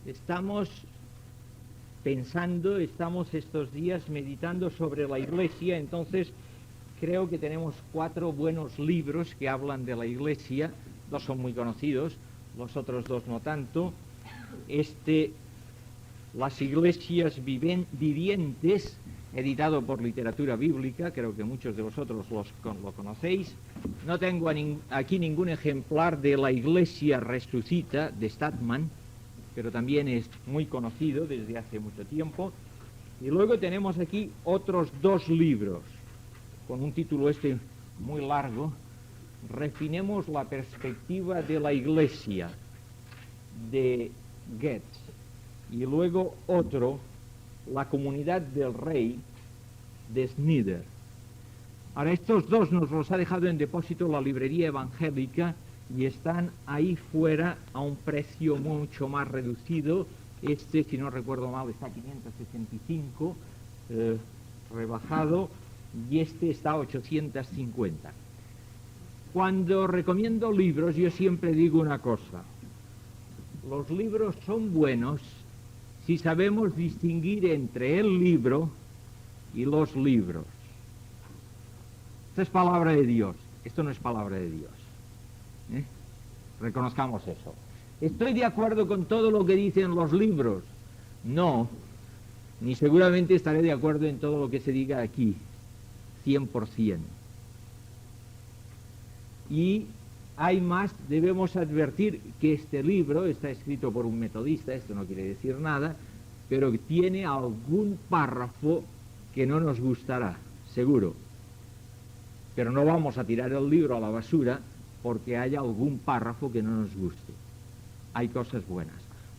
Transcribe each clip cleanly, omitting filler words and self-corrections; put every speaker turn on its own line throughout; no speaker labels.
Estamos pensando, estamos estos días meditando sobre la Iglesia, entonces creo que tenemos 4 buenos libros que hablan de la Iglesia. 2 son muy conocidos, los otros 2 no tanto. Las Iglesias Vivientes, editado por Literatura Bíblica, creo que muchos de vosotros lo conocéis. No tengo aquí ningún ejemplar de La Iglesia Resucita, de Statman, pero también es muy conocido desde hace mucho tiempo. Y luego tenemos aquí otros 2 libros, con un título muy largo, Refinemos la perspectiva de la Iglesia, de Goethe. Y luego otro, La comunidad del Rey, de Snyder. Ahora, estos 2 nos los ha dejado en depósito la librería evangélica y están ahí fuera a un precio mucho más reducido. Si no recuerdo mal, está a 565, rebajado, y está a 850. Cuando recomiendo libros, yo siempre digo una cosa: los libros son buenos si sabemos distinguir entre el libro y los libros. Esta es palabra de Dios, esto no es palabra de Dios. Reconozcamos eso. ¿Estoy de acuerdo con todo lo que dicen los libros? No, ni seguramente estaré de acuerdo en todo lo que se diga aquí, 100%. Y hay más, debemos advertir que este libro está escrito por un metodista, esto no quiere decir nada, pero tiene algún párrafo que no nos gustará, seguro. Pero no vamos a tirar el libro a la basura porque haya algún párrafo que no nos guste. Hay cosas buenas.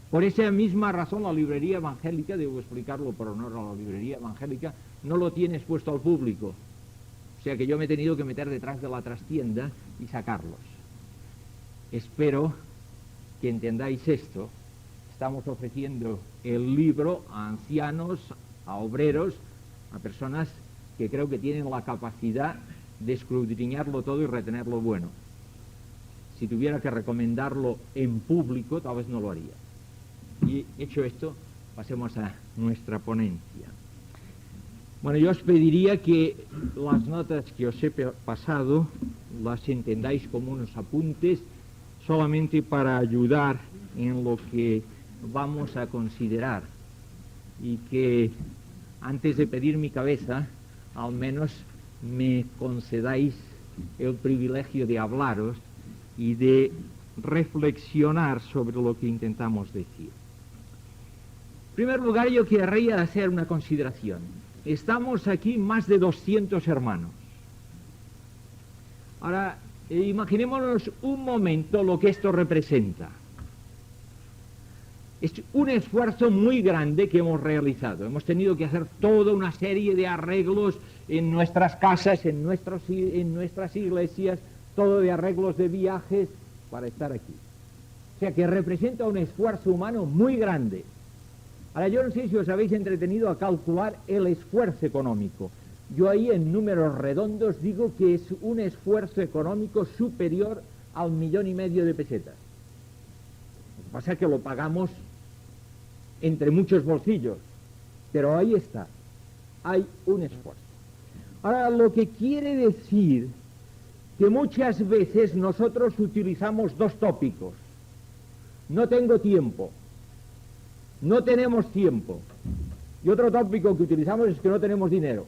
Por esa misma razón, la librería evangélica, debo explicarlo por honor a la librería evangélica, no lo tiene expuesto al público. O sea que yo me he tenido que meter detrás de la trastienda y sacarlos. Espero que entendáis esto. Estamos ofreciendo el libro a ancianos, a obreros, a personas que creo que tienen la capacidad de escudriñarlo todo y retener lo bueno. Si tuviera que recomendarlo en público, tal vez no lo haría. Y hecho esto, pasemos a nuestra ponencia. Bueno, yo os pediría que las notas que os he pasado las entendáis como unos apuntes, solamente para ayudar en lo que vamos a considerar, y que antes de pedir mi cabeza, al menos me concedáis el privilegio de hablaros y de reflexionar sobre lo que intentamos decir. En primer lugar, yo querría hacer una consideración. Estamos aquí más de 200 hermanos. Ahora, imaginémonos un momento lo que esto representa. Es un esfuerzo muy grande que hemos realizado. Hemos tenido que hacer toda una serie de arreglos en nuestras casas, en nuestras iglesias, todo de arreglos de viajes para estar aquí. O sea que representa un esfuerzo humano muy grande. Ahora, yo no sé si os habéis entretenido a calcular el esfuerzo económico. Yo ahí en números redondos digo que es un esfuerzo económico superior al 1,5 millones de pesetas. Lo que pasa es que lo pagamos entre muchos bolsillos, pero ahí está, hay un esfuerzo. Ahora, lo que quiere decir que muchas veces nosotros utilizamos 2 tópicos. No tengo tiempo. No tenemos tiempo. Y otro tópico que utilizamos es que no tenemos dinero.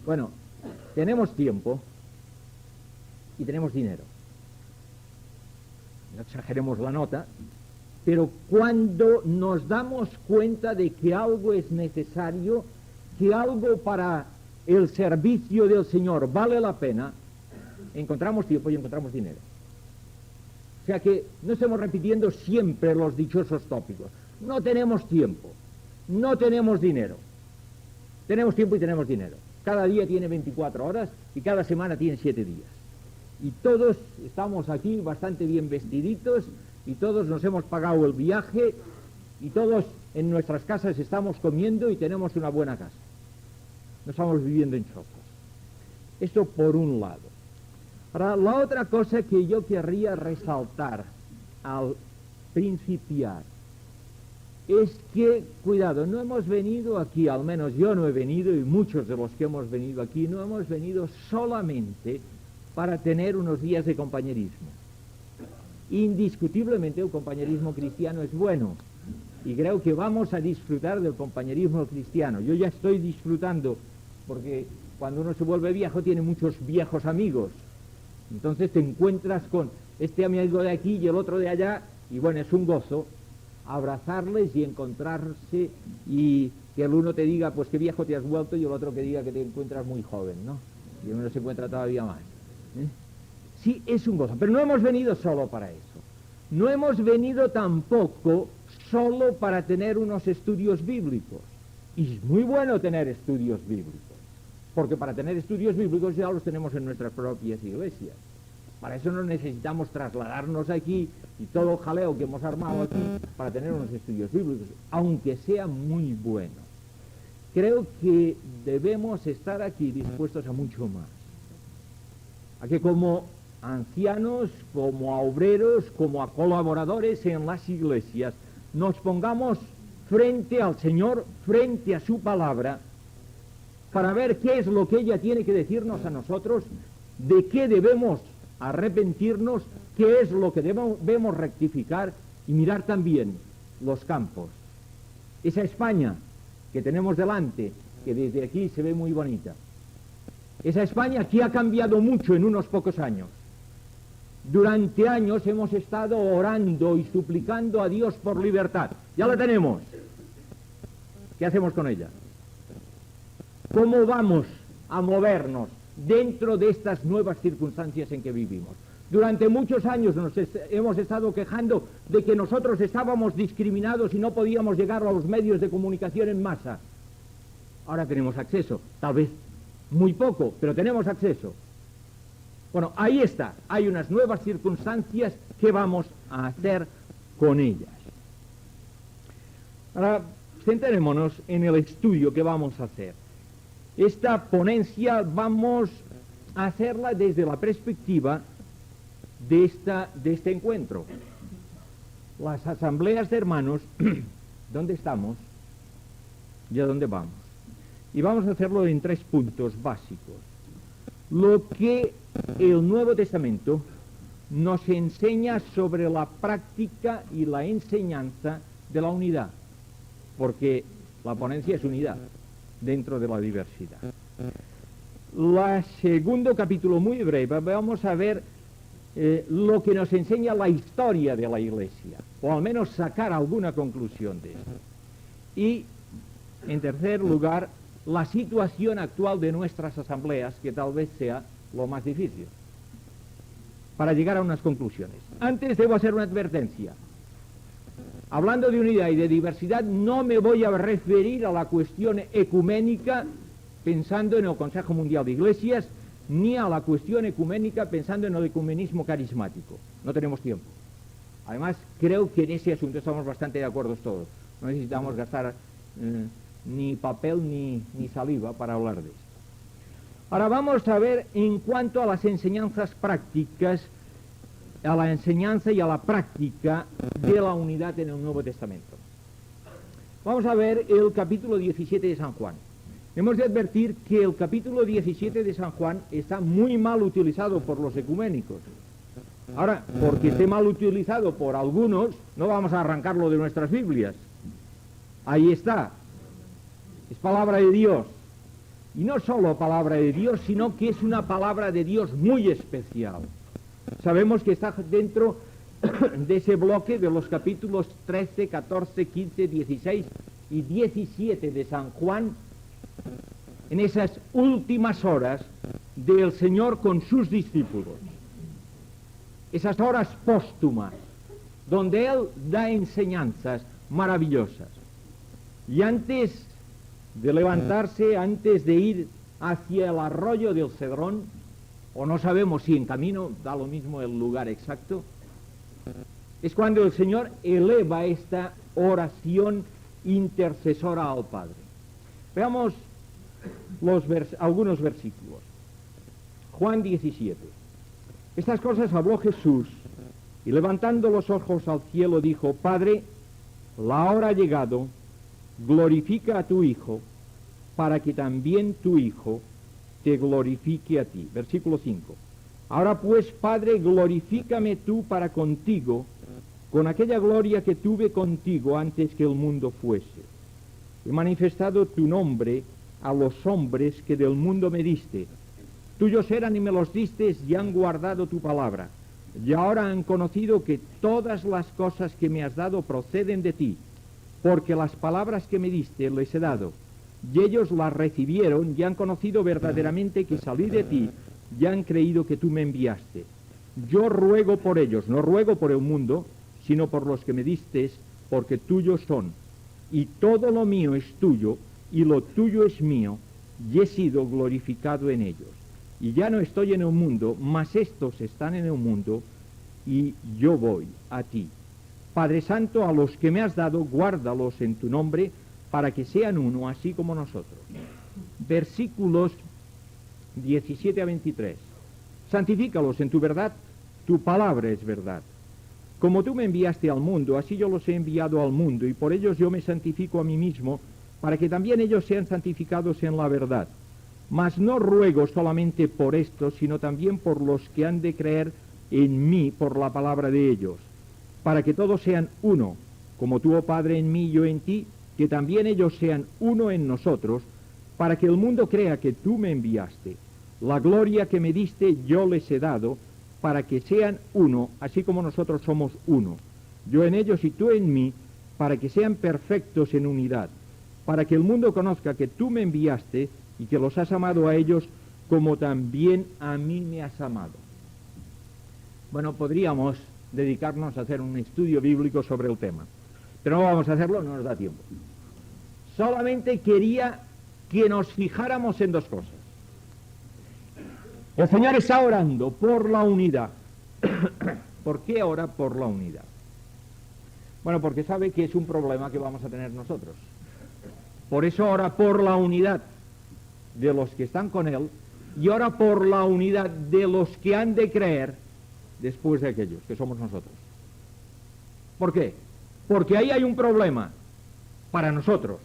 Bueno, tenemos tiempo y tenemos dinero. No exageremos la nota, pero cuando nos damos cuenta de que algo es necesario, que algo para el servicio del Señor vale la pena, encontramos tiempo y encontramos dinero. O sea que no estamos repitiendo siempre los dichosos tópicos. No tenemos tiempo, no tenemos dinero. Tenemos tiempo y tenemos dinero. Cada día tiene 24 horas y cada semana tiene 7 días. Y todos estamos aquí bastante bien vestiditos y todos nos hemos pagado el viaje y todos en nuestras casas estamos comiendo y tenemos una buena casa. No estamos viviendo en chozas. Esto por un lado. Ahora, la otra cosa que yo querría resaltar al principiar es que, cuidado, no hemos venido aquí, al menos yo no he venido, y muchos de los que hemos venido aquí, no hemos venido solamente para tener unos días de compañerismo. Indiscutiblemente el compañerismo cristiano es bueno, y creo que vamos a disfrutar del compañerismo cristiano. Yo ya estoy disfrutando, porque cuando uno se vuelve viejo tiene muchos viejos amigos. Entonces te encuentras con este amigo de aquí y el otro de allá, y bueno, es un gozo abrazarles y encontrarse, y que el uno te diga, pues qué viejo te has vuelto, y el otro que diga que te encuentras muy joven, ¿no? Y uno se encuentra todavía más. Sí, es un gozo, pero no hemos venido solo para eso. No hemos venido tampoco solo para tener unos estudios bíblicos. Y es muy bueno tener estudios bíblicos, porque para tener estudios bíblicos ya los tenemos en nuestras propias iglesias. Para eso no necesitamos trasladarnos aquí y todo el jaleo que hemos armado aquí para tener unos estudios bíblicos, aunque sea muy bueno. Creo que debemos estar aquí dispuestos a mucho más. A que como ancianos, como a obreros, como a colaboradores en las iglesias, nos pongamos frente al Señor, frente a su palabra, para ver qué es lo que ella tiene que decirnos a nosotros, de qué debemos arrepentirnos, qué es lo que debemos rectificar, y mirar también los campos. Esa España que tenemos delante, que desde aquí se ve muy bonita. Esa España que ha cambiado mucho en unos pocos años. Durante años hemos estado orando y suplicando a Dios por libertad. Ya la tenemos. ¿Qué hacemos con ella? ¿Cómo vamos a movernos dentro de estas nuevas circunstancias en que vivimos? Durante muchos años hemos estado quejando de que nosotros estábamos discriminados y no podíamos llegar a los medios de comunicación en masa. Ahora tenemos acceso, tal vez muy poco, pero tenemos acceso. Bueno, ahí está, hay unas nuevas circunstancias que vamos a hacer con ellas. Ahora, centrémonos en el estudio que vamos a hacer. Esta ponencia vamos a hacerla desde la perspectiva de este encuentro. Las asambleas de hermanos, ¿dónde estamos y a dónde vamos? Y vamos a hacerlo en 3 puntos básicos. Lo que el Nuevo Testamento nos enseña sobre la práctica y la enseñanza de la unidad, porque la ponencia es unidad dentro de la diversidad. El segundo capítulo, muy breve, vamos a ver lo que nos enseña la historia de la Iglesia, o al menos sacar alguna conclusión de esto. Y, en tercer lugar, la situación actual de nuestras asambleas, que tal vez sea lo más difícil, para llegar a unas conclusiones. Antes debo hacer una advertencia. Hablando de unidad y de diversidad, no me voy a referir a la cuestión ecuménica pensando en el Consejo Mundial de Iglesias, ni a la cuestión ecuménica pensando en el ecumenismo carismático. No tenemos tiempo. Además, creo que en ese asunto estamos bastante de acuerdo todos. No necesitamos gastar ni papel ni saliva para hablar de esto. Ahora vamos a ver en cuanto a las enseñanzas prácticas, a la enseñanza y a la práctica de la unidad en el Nuevo Testamento. Vamos a ver el capítulo 17 de San Juan. Hemos de advertir que el capítulo 17 de San Juan está muy mal utilizado por los ecuménicos. Ahora, porque esté mal utilizado por algunos, no vamos a arrancarlo de nuestras Biblias. Ahí está. Es palabra de Dios. Y no solo palabra de Dios, sino que es una palabra de Dios muy especial. Sabemos que está dentro de ese bloque de los capítulos 13, 14, 15, 16 y 17 de San Juan, en esas últimas horas del Señor con sus discípulos. Esas horas póstumas, donde Él da enseñanzas maravillosas. Y antes de levantarse, antes de ir hacia el arroyo del Cedrón, o no sabemos si en camino, da lo mismo el lugar exacto, es cuando el Señor eleva esta oración intercesora al Padre. Veamos algunos versículos. Juan 17. Estas cosas habló Jesús
Y levantando los ojos al cielo dijo: Padre, la hora ha llegado, glorifica a tu Hijo, para que también tu Hijo te glorifique a ti. Versículo 5. Ahora pues, Padre, glorifícame tú para contigo, con aquella gloria que tuve contigo antes que el mundo fuese. He manifestado tu nombre a los hombres que del mundo me diste. Tuyos eran y me los diste y han guardado tu palabra. Y ahora han conocido que todas las cosas que me has dado proceden de ti, porque las palabras que me diste les he dado. Y ellos las recibieron y han conocido verdaderamente que salí de ti y han creído que tú me enviaste. Yo ruego por ellos, no ruego por el mundo, sino por los que me diste, porque tuyos son. Y todo lo mío es tuyo, y lo tuyo es mío, y he sido glorificado en ellos. Y ya no estoy en el mundo, mas estos están en el mundo, y yo voy a ti. Padre Santo, a los que me has dado, guárdalos en tu nombre, para que sean uno, así como nosotros. Versículos 17 a 23. Santifícalos en tu verdad, tu palabra es verdad. Como tú me enviaste al mundo, así yo los he enviado al mundo, y por ellos yo me santifico a mí mismo, para que también ellos sean santificados en la verdad. Mas no ruego solamente por estos, sino también por los que han de creer en mí por la palabra de ellos, para que todos sean uno, como tú, oh Padre, en mí y yo en ti, que también ellos sean uno en nosotros, para que el mundo crea que tú me enviaste. La gloria que me diste yo les he dado, para que sean uno, así como nosotros somos uno. Yo en ellos y tú en mí, para que sean perfectos en unidad, para que el mundo conozca que tú me enviaste y que los has amado a ellos como también a mí me has amado. Bueno, podríamos dedicarnos a hacer un estudio bíblico sobre el tema, pero no vamos a hacerlo, no nos da tiempo. Solamente quería que nos fijáramos en dos cosas. El Señor está orando por la unidad. ¿Por qué ora por la unidad? Bueno, porque sabe que es un problema que vamos a tener nosotros. Por eso ora por la unidad de los que están con Él y ora por la unidad de los que han de creer después de aquellos, que somos nosotros. ¿Por qué? Porque ahí hay un problema para nosotros.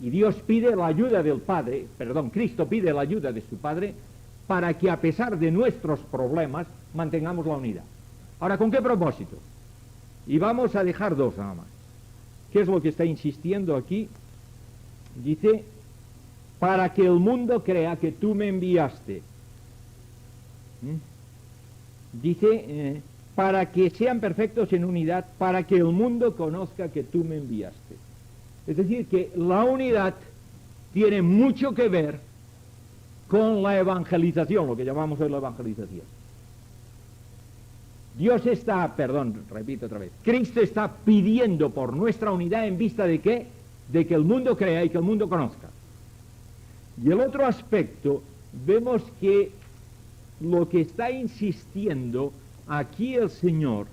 Y Dios pide la ayuda del Padre, Cristo pide la ayuda de su Padre para que a pesar de nuestros problemas mantengamos la unidad. Ahora, ¿con qué propósito? Y vamos a dejar dos nada más. ¿Qué es lo que está insistiendo aquí? Dice, para que el mundo crea que tú me enviaste. Dice, para que sean perfectos en unidad, para que el mundo conozca que tú me enviaste. Es decir, que la unidad tiene mucho que ver con la evangelización, lo que llamamos hoy la evangelización. Cristo está pidiendo por nuestra unidad en vista de ¿qué? De que el mundo crea y que el mundo conozca. Y el otro aspecto, vemos que lo que está insistiendo aquí el Señor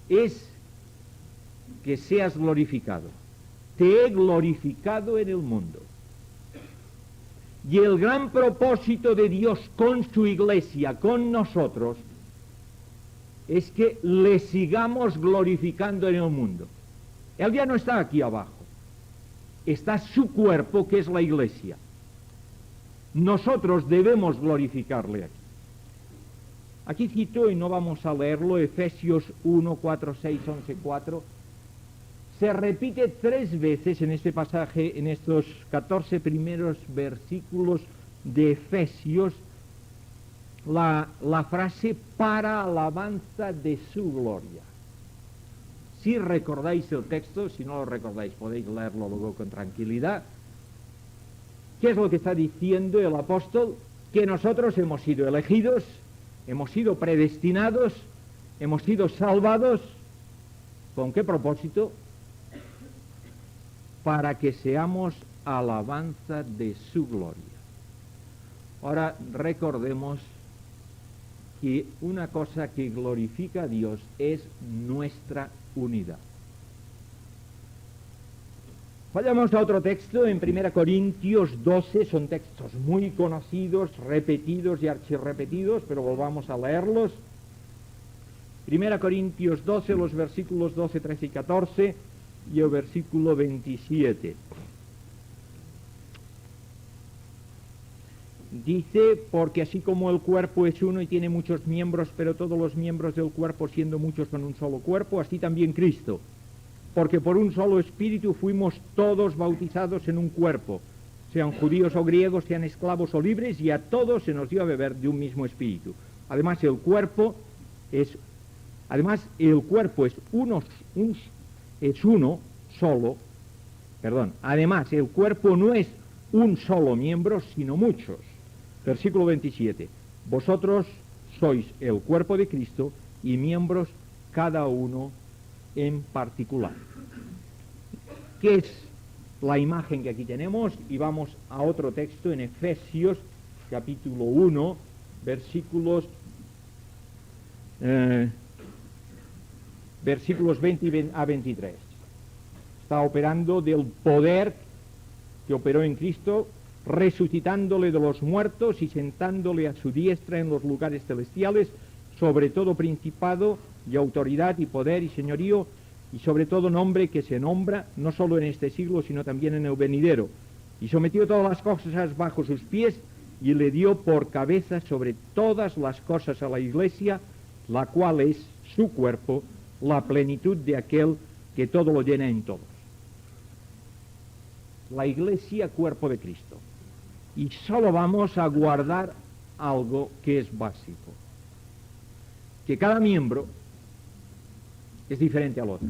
es que seas glorificado. Te he glorificado en el mundo. Y el gran propósito de Dios con su iglesia, con nosotros, es que le sigamos glorificando en el mundo. Él ya no está aquí abajo. Está su cuerpo, que es la iglesia. Nosotros debemos glorificarle aquí. Aquí cito, y no vamos a leerlo, Efesios 1, 4, 6, 11, 4. Se repite 3 veces en este pasaje, en estos 14 primeros versículos de Efesios, la frase para alabanza de su gloria. Si recordáis el texto, si no lo recordáis podéis leerlo luego con tranquilidad. ¿Qué es lo que está diciendo el apóstol? Que nosotros hemos sido elegidos, hemos sido predestinados, hemos sido salvados. ¿Con qué propósito? Para que seamos alabanza de su gloria. Ahora recordemos que una cosa que glorifica a Dios es nuestra unidad. Vayamos a otro texto, en 1 Corintios 12, son textos muy conocidos, repetidos y archirrepetidos, pero volvamos a leerlos. 1 Corintios 12, los versículos 12, 13 y 14 y el versículo 27. Dice, porque así como el cuerpo es uno y tiene muchos miembros, pero todos los miembros del cuerpo siendo muchos son un solo cuerpo, así también Cristo. Porque por un solo espíritu fuimos todos bautizados en un cuerpo, sean judíos o griegos, sean esclavos o libres, y a todos se nos dio a beber de un mismo espíritu. Además el cuerpo es uno solo, además el cuerpo no es un solo miembro, sino muchos. Versículo 27. Vosotros sois el cuerpo de Cristo y miembros cada uno en particular. ¿Qué es la imagen que aquí tenemos? Y vamos a otro texto en Efesios, capítulo 1, versículos 20 a 23. Está operando del poder que operó en Cristo, resucitándole de los muertos y sentándole a su diestra en los lugares celestiales, sobre todo principado y autoridad y poder y señorío, y sobre todo nombre que se nombra, no solo en este siglo, sino también en el venidero. Y sometió todas las cosas bajo sus pies, y le dio por cabeza sobre todas las cosas a la Iglesia, la cual es su cuerpo, la plenitud de aquel que todo lo llena en todos. La Iglesia, cuerpo de Cristo. Y solo vamos a guardar algo que es básico, que cada miembro es diferente al otro.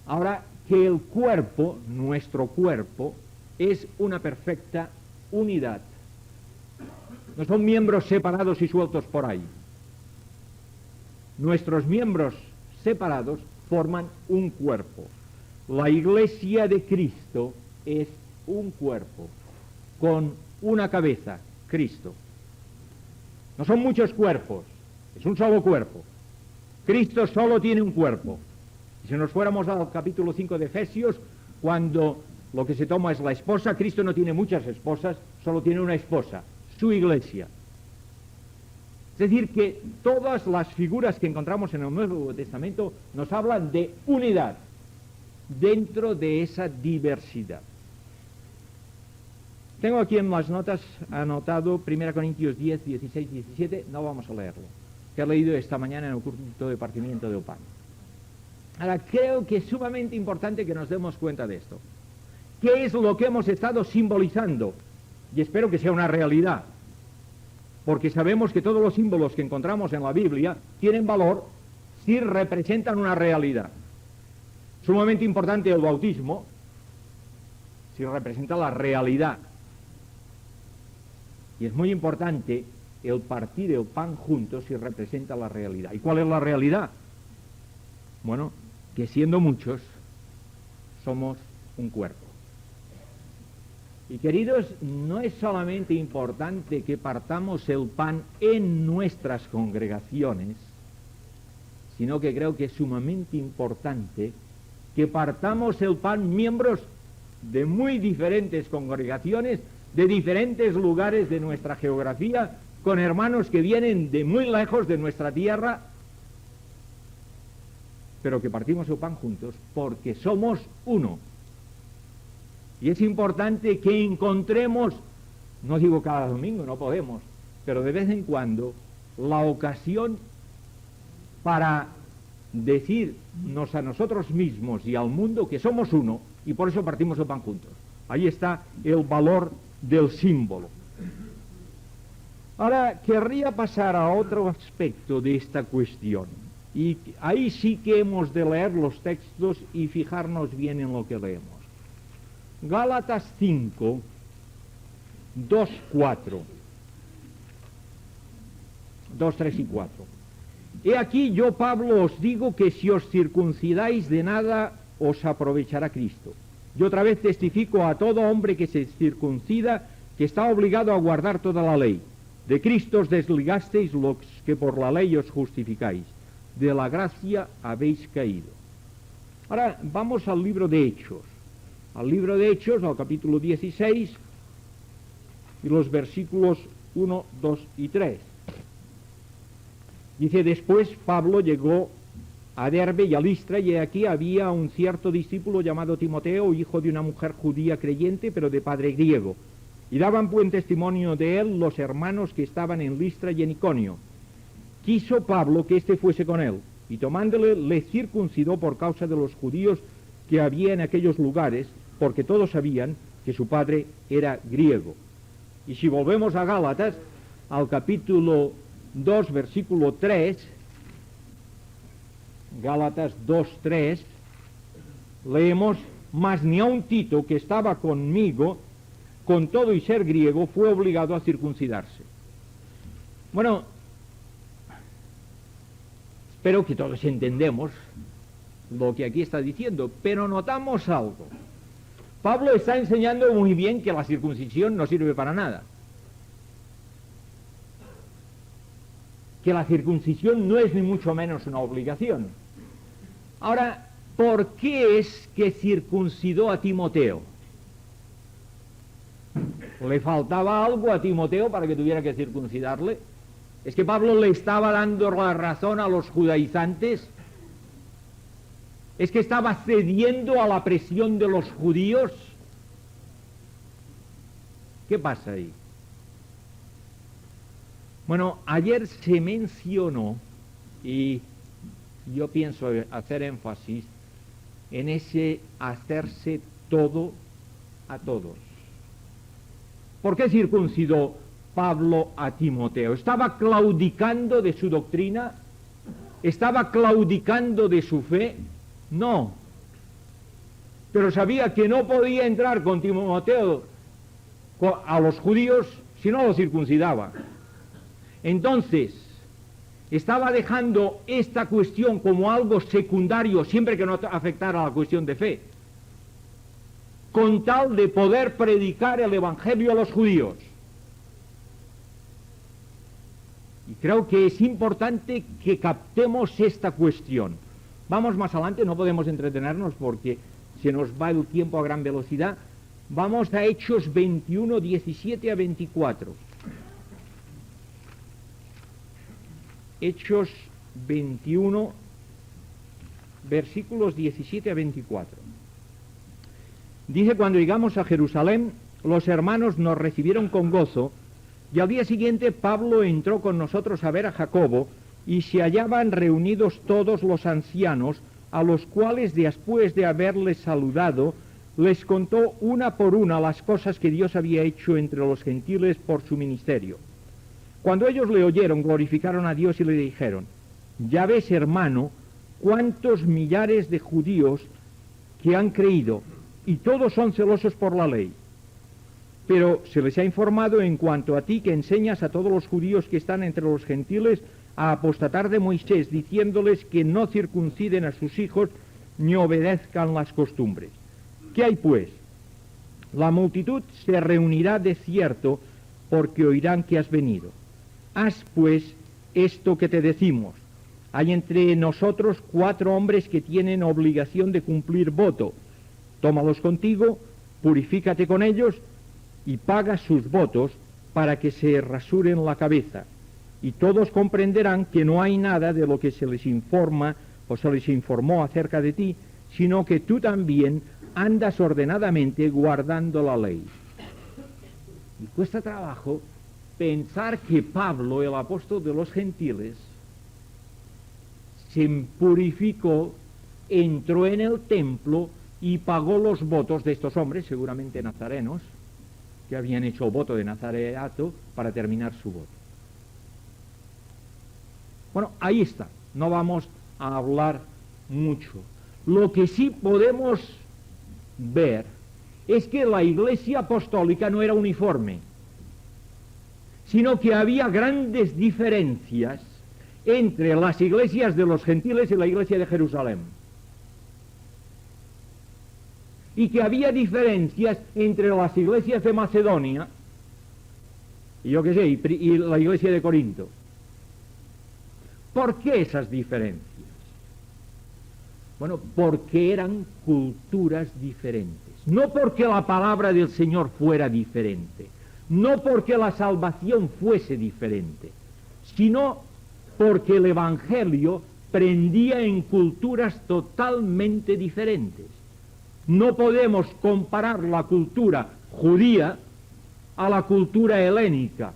Ahora, que el cuerpo, nuestro cuerpo, es una perfecta unidad. No son miembros separados y sueltos por ahí. Nuestros miembros separados forman un cuerpo. La Iglesia de Cristo es un cuerpo con una cabeza, Cristo. No son muchos cuerpos, es un solo cuerpo. Cristo solo tiene un cuerpo. Y si nos fuéramos al capítulo 5 de Efesios, cuando lo que se toma es la esposa, Cristo no tiene muchas esposas, solo tiene una esposa, su Iglesia. Es decir, que todas las figuras que encontramos en el Nuevo Testamento nos hablan de unidad dentro de esa diversidad. Tengo aquí en las notas anotado 1 Corintios 10, 16, 17, no vamos a leerlo, que he leído esta mañana en el culto de partimiento del pan. Ahora, creo que es sumamente importante que nos demos cuenta de esto. ¿Qué es lo que hemos estado simbolizando? Y espero que sea una realidad, porque sabemos que todos los símbolos que encontramos en la Biblia tienen valor si representan una realidad. Sumamente importante el bautismo, si representa la realidad. Y es muy importante el partir el pan juntos si representa la realidad. ¿Y cuál es la realidad? Bueno, que siendo muchos, somos un cuerpo. Y queridos, no es solamente importante que partamos el pan en nuestras congregaciones, sino que creo que es sumamente importante que partamos el pan miembros de muy diferentes congregaciones, de diferentes lugares de nuestra geografía, con hermanos que vienen de muy lejos de nuestra tierra, pero que partimos el pan juntos porque somos uno. Y es importante que encontremos, no digo cada domingo, no podemos, pero de vez en cuando, la ocasión para decirnos a nosotros mismos y al mundo que somos uno, y por eso partimos el pan juntos. Ahí está el valor del símbolo. Ahora, querría pasar a otro aspecto de esta cuestión, y ahí sí que hemos de leer los textos y fijarnos bien en lo que leemos. Gálatas 5, 2, 4. 2, 3 y 4. He aquí yo, Pablo, os digo que si os circuncidáis de nada os aprovechará Cristo. Yo otra vez testifico a todo hombre que se circuncida que está obligado a guardar toda la ley. De Cristo os desligasteis los que por la ley os justificáis. De la gracia habéis caído. Ahora vamos al libro de Hechos. Al libro de Hechos, al capítulo 16, y los versículos 1, 2 y 3. Dice, después Pablo llegó a Derbe y a Listra, y aquí había un cierto discípulo llamado Timoteo, hijo de una mujer judía creyente, pero de padre griego. Y daban buen testimonio de él los hermanos que estaban en Listra y en Iconio. Quiso Pablo que éste fuese con él, y tomándole le circuncidó por causa de los judíos que había en aquellos lugares, porque todos sabían que su padre era griego. Y si volvemos a Gálatas, al capítulo 2, versículo 3, Gálatas 2:3, leemos, mas ni aun Tito, que estaba conmigo, con todo y ser griego, fue obligado a circuncidarse. Bueno, espero que todos entendemos lo que aquí está diciendo, pero notamos algo. Pablo está enseñando muy bien que la circuncisión no sirve para nada. Que la circuncisión no es ni mucho menos una obligación. Ahora, ¿por qué es que circuncidó a Timoteo? ¿Le faltaba algo a Timoteo para que tuviera que circuncidarle? ¿Es que Pablo le estaba dando la razón a los judaizantes? ¿Es que estaba cediendo a la presión de los judíos? ¿Qué pasa ahí? Bueno, ayer se mencionó, y yo pienso hacer énfasis en ese hacerse todo a todos. ¿Por qué circuncidó Pablo a Timoteo? ¿Estaba claudicando de su doctrina? ¿Estaba claudicando de su fe? No. Pero sabía que no podía entrar con Timoteo a los judíos si no lo circuncidaba. Entonces, estaba dejando esta cuestión como algo secundario, siempre que no afectara a la cuestión de fe, con tal de poder predicar el Evangelio a los judíos. Y creo que es importante que captemos esta cuestión. Vamos más adelante, no podemos entretenernos porque se nos va el tiempo a gran velocidad. Vamos a Hechos 21, 17 a 24. Hechos 21, versículos 17 a 24. Dice, cuando llegamos a Jerusalén, los hermanos nos recibieron con gozo, y al día siguiente Pablo entró con nosotros a ver a Jacobo, y se hallaban reunidos todos los ancianos, a los cuales después de haberles saludado, les contó una por una las cosas que Dios había hecho entre los gentiles por su ministerio. Cuando ellos le oyeron, glorificaron a Dios y le dijeron, ya ves, hermano, cuántos millares de judíos que han creído, y todos son celosos por la ley. Pero se les ha informado en cuanto a ti que enseñas a todos los judíos que están entre los gentiles a apostatar de Moisés, diciéndoles que no circunciden a sus hijos ni obedezcan las costumbres. ¿Qué hay pues? La multitud se reunirá de cierto porque oirán que has venido. Haz pues esto que te decimos. Hay entre nosotros 4 hombres que tienen obligación de cumplir voto. Tómalos contigo, purifícate con ellos y paga sus votos para que se rasuren la cabeza. Y todos comprenderán que no hay nada de lo que se les informa o se les informó acerca de ti, sino que tú también andas ordenadamente guardando la ley. Y cuesta trabajo pensar que Pablo, el apóstol de los gentiles, se purificó, entró en el templo y pagó los votos de estos hombres, seguramente nazarenos, que habían hecho el voto de nazareato para terminar su voto. Bueno, ahí está, no vamos a hablar mucho. Lo que sí podemos ver es que la Iglesia apostólica no era uniforme, sino que había grandes diferencias entre las iglesias de los gentiles y la iglesia de Jerusalén. Y que había diferencias entre las iglesias de Macedonia y yo qué sé, y la iglesia de Corinto. ¿Por qué esas diferencias? Bueno, porque eran culturas diferentes. No porque la palabra del Señor fuera diferente, no porque la salvación fuese diferente, sino porque el Evangelio prendía en culturas totalmente diferentes. No podemos comparar la cultura judía a la cultura helénica,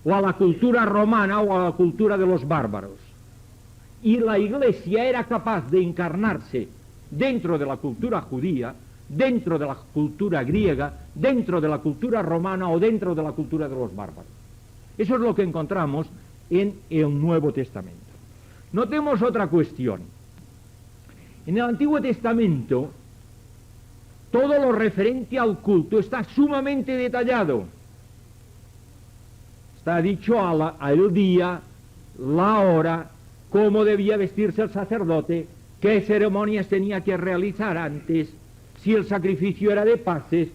o a la cultura romana, o a la cultura de los bárbaros. Y la Iglesia era capaz de encarnarse dentro de la cultura judía, dentro de la cultura griega, dentro de la cultura romana o dentro de la cultura de los bárbaros. Eso es lo que encontramos en el Nuevo Testamento. Notemos otra cuestión. En el Antiguo Testamento, todo lo referente al culto está sumamente detallado. Está dicho al día, la hora, cómo debía vestirse el sacerdote, qué ceremonias tenía que realizar antes, si el sacrificio era de paces,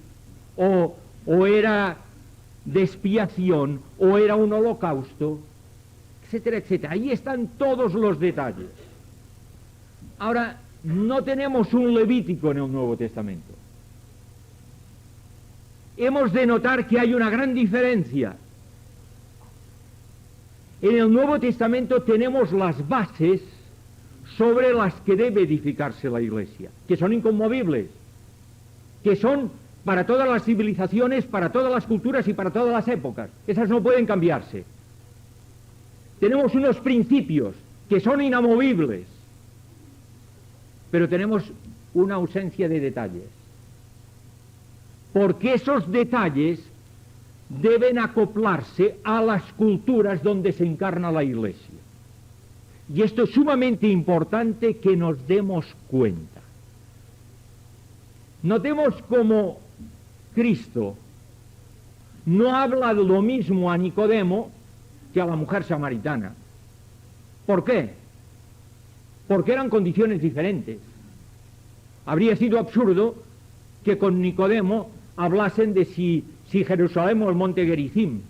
o era de expiación, o era un holocausto, etcétera, etcétera. Ahí están todos los detalles. Ahora, no tenemos un Levítico en el Nuevo Testamento. Hemos de notar que hay una gran diferencia. En el Nuevo Testamento tenemos las bases sobre las que debe edificarse la Iglesia, que son inconmovibles, que son para todas las civilizaciones, para todas las culturas y para todas las épocas. Esas no pueden cambiarse. Tenemos unos principios que son inamovibles, pero tenemos una ausencia de detalles. Porque esos detalles deben acoplarse a las culturas donde se encarna la Iglesia. Y esto es sumamente importante que nos demos cuenta. Notemos cómo Cristo no habla de lo mismo a Nicodemo que a la mujer samaritana. ¿Por qué? Porque eran condiciones diferentes. Habría sido absurdo que con Nicodemo hablasen de si Jerusalén o el monte Gerizim.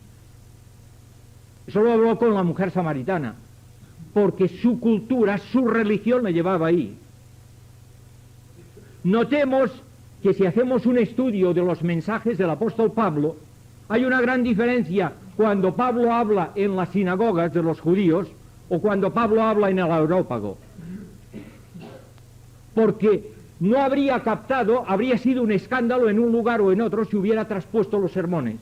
Eso lo habló con la mujer samaritana, porque su cultura, su religión le llevaba ahí. Notemos que si hacemos un estudio de los mensajes del apóstol Pablo, hay una gran diferencia cuando Pablo habla en las sinagogas de los judíos o cuando Pablo habla en el Areópago. Porque no habría captado, habría sido un escándalo en un lugar o en otro si hubiera traspuesto los sermones.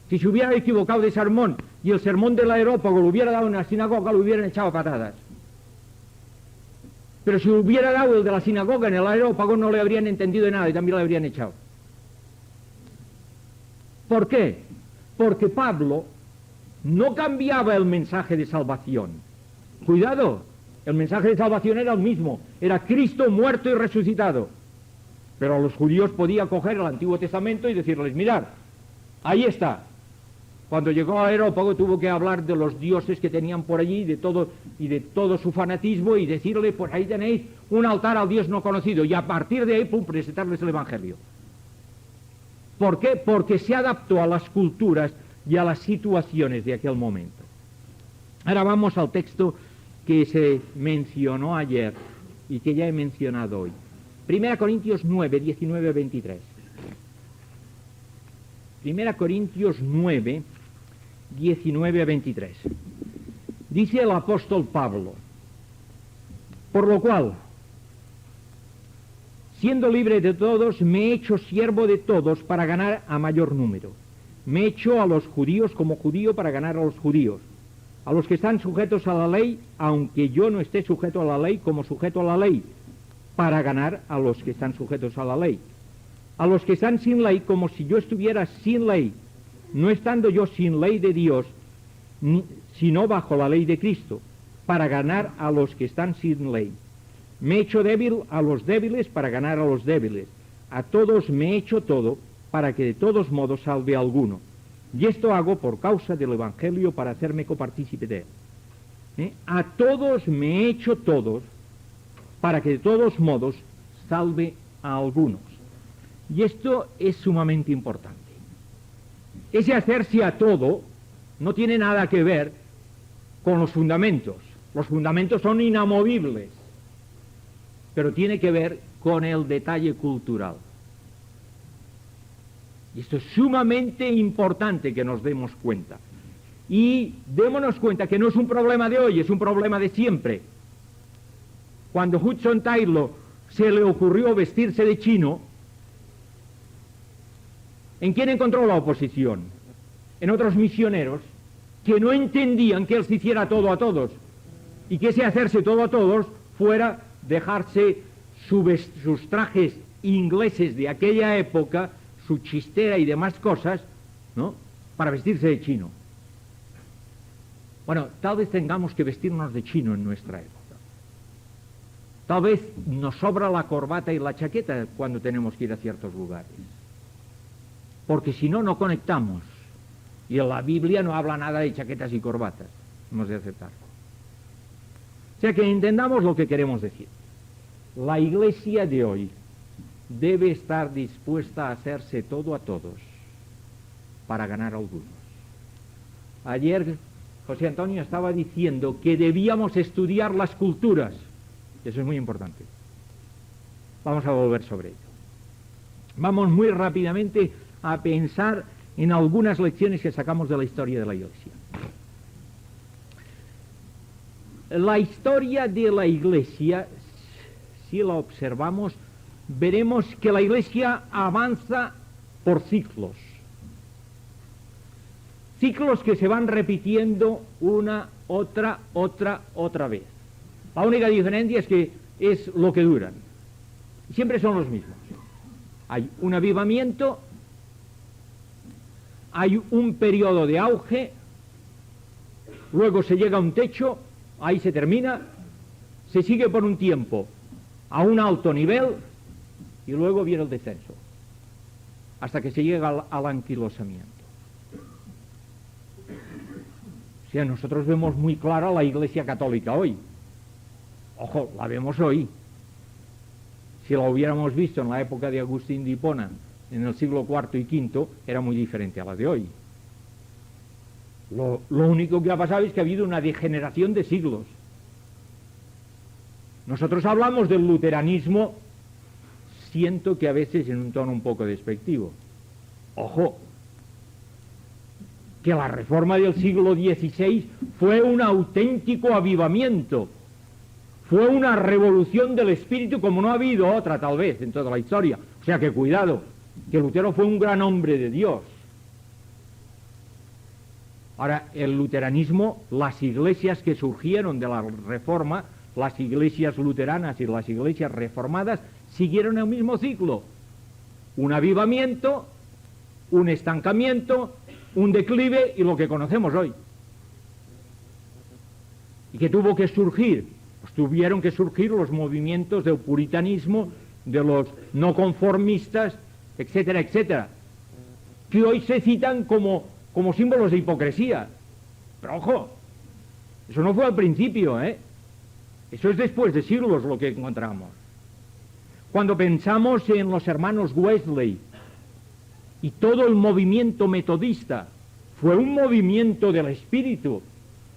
Si se hubiera equivocado de sermón y el sermón del Areópago lo hubiera dado en la sinagoga, lo hubieran echado a patadas. Pero si hubiera dado el de la sinagoga en el Areópago, no le habrían entendido de nada y también le habrían echado. ¿Por qué? Porque Pablo no cambiaba el mensaje de salvación. Cuidado, el mensaje de salvación era el mismo, era Cristo muerto y resucitado. Pero a los judíos podía coger el Antiguo Testamento y decirles, mirad, ahí está. Cuando llegó al Areópago tuvo que hablar de los dioses que tenían por allí y de todo su fanatismo y decirle, pues ahí tenéis un altar al Dios no conocido, y a partir de ahí, presentarles el Evangelio. ¿Por qué? Porque se adaptó a las culturas y a las situaciones de aquel momento. Ahora vamos al texto que se mencionó ayer y que ya he mencionado hoy. 1 Corintios 9, 19 a 23. 1 Corintios 9, 19 a 23. Dice el apóstol Pablo, por lo cual, siendo libre de todos, me he hecho siervo de todos para ganar a mayor número. Me he hecho a los judíos como judío para ganar a los judíos. A los que están sujetos a la ley, aunque yo no esté sujeto a la ley, como sujeto a la ley, para ganar a los que están sujetos a la ley. A los que están sin ley, como si yo estuviera sin ley, no estando yo sin ley de Dios, sino bajo la ley de Cristo, para ganar a los que están sin ley. Me he hecho débil a los débiles para ganar a los débiles. A todos me he hecho todo, para que de todos modos salve a alguno. Y esto hago por causa del Evangelio, para hacerme copartícipe de él. A todos me he hecho todos, para que de todos modos salve a algunos. Y esto es sumamente importante. Ese hacerse a todo no tiene nada que ver con los fundamentos. Los fundamentos son inamovibles, pero tiene que ver con el detalle cultural. Y esto es sumamente importante que nos demos cuenta.
Y démonos cuenta que no es un problema de hoy, es un problema de siempre. Cuando Hudson Taylor se le ocurrió vestirse de chino, ¿en quién encontró la oposición? En otros misioneros que no entendían que él se hiciera todo a todos, y que ese hacerse todo a todos fuera dejarse sus trajes ingleses de aquella época, su chistera y demás cosas, ¿no?, para vestirse de chino. Bueno, tal vez tengamos que vestirnos de chino en nuestra época. Tal vez nos sobra la corbata y la chaqueta cuando tenemos que ir a ciertos lugares. Porque si no, no conectamos. Y en la Biblia no habla nada de chaquetas y corbatas. Hemos de aceptarlo. O sea que entendamos lo que queremos decir. La iglesia de hoy debe estar dispuesta a hacerse todo a todos para ganar a algunos. Ayer José Antonio estaba diciendo que debíamos estudiar las culturas. Eso es muy importante. Vamos a volver sobre ello. Vamos muy rápidamente a pensar en algunas lecciones que sacamos de la historia de la Iglesia. La historia de la Iglesia, si la observamos, veremos que la Iglesia avanza por ciclos. Ciclos que se van repitiendo una, otra vez. La única diferencia es que es lo que duran. Siempre son los mismos. Hay un avivamiento, hay un periodo de auge, luego se llega a un techo, ahí se termina, se sigue por un tiempo a un alto nivel y luego viene el descenso, hasta que se llega al anquilosamiento. O sea, nosotros vemos muy clara la Iglesia Católica hoy. Ojo, la vemos hoy. Si la hubiéramos visto en la época de Agustín de Hipona, en el siglo IV y V, era muy diferente a la de hoy. Lo único que ha pasado es que ha habido una degeneración de siglos. Nosotros hablamos del luteranismo, siento que a veces en un tono un poco despectivo. Ojo, que la reforma del siglo XVI fue un auténtico avivamiento. Fue una revolución del espíritu como no ha habido otra tal vez en toda la historia. O sea que cuidado, que Lutero fue un gran hombre de Dios. Ahora, el luteranismo, las iglesias que surgieron de la reforma, las iglesias luteranas y las iglesias reformadas, siguieron el mismo ciclo. Un avivamiento, un estancamiento, un declive y lo que conocemos hoy. ¿Y que tuvo que surgir? Pues tuvieron que surgir los movimientos del puritanismo, de los no conformistas, etcétera, etcétera, que hoy se citan como símbolos de hipocresía. Pero ojo, eso no fue al principio, ¿eh? Eso es después de siglos lo que encontramos. Cuando pensamos en los hermanos Wesley y todo el movimiento metodista, fue un movimiento del espíritu.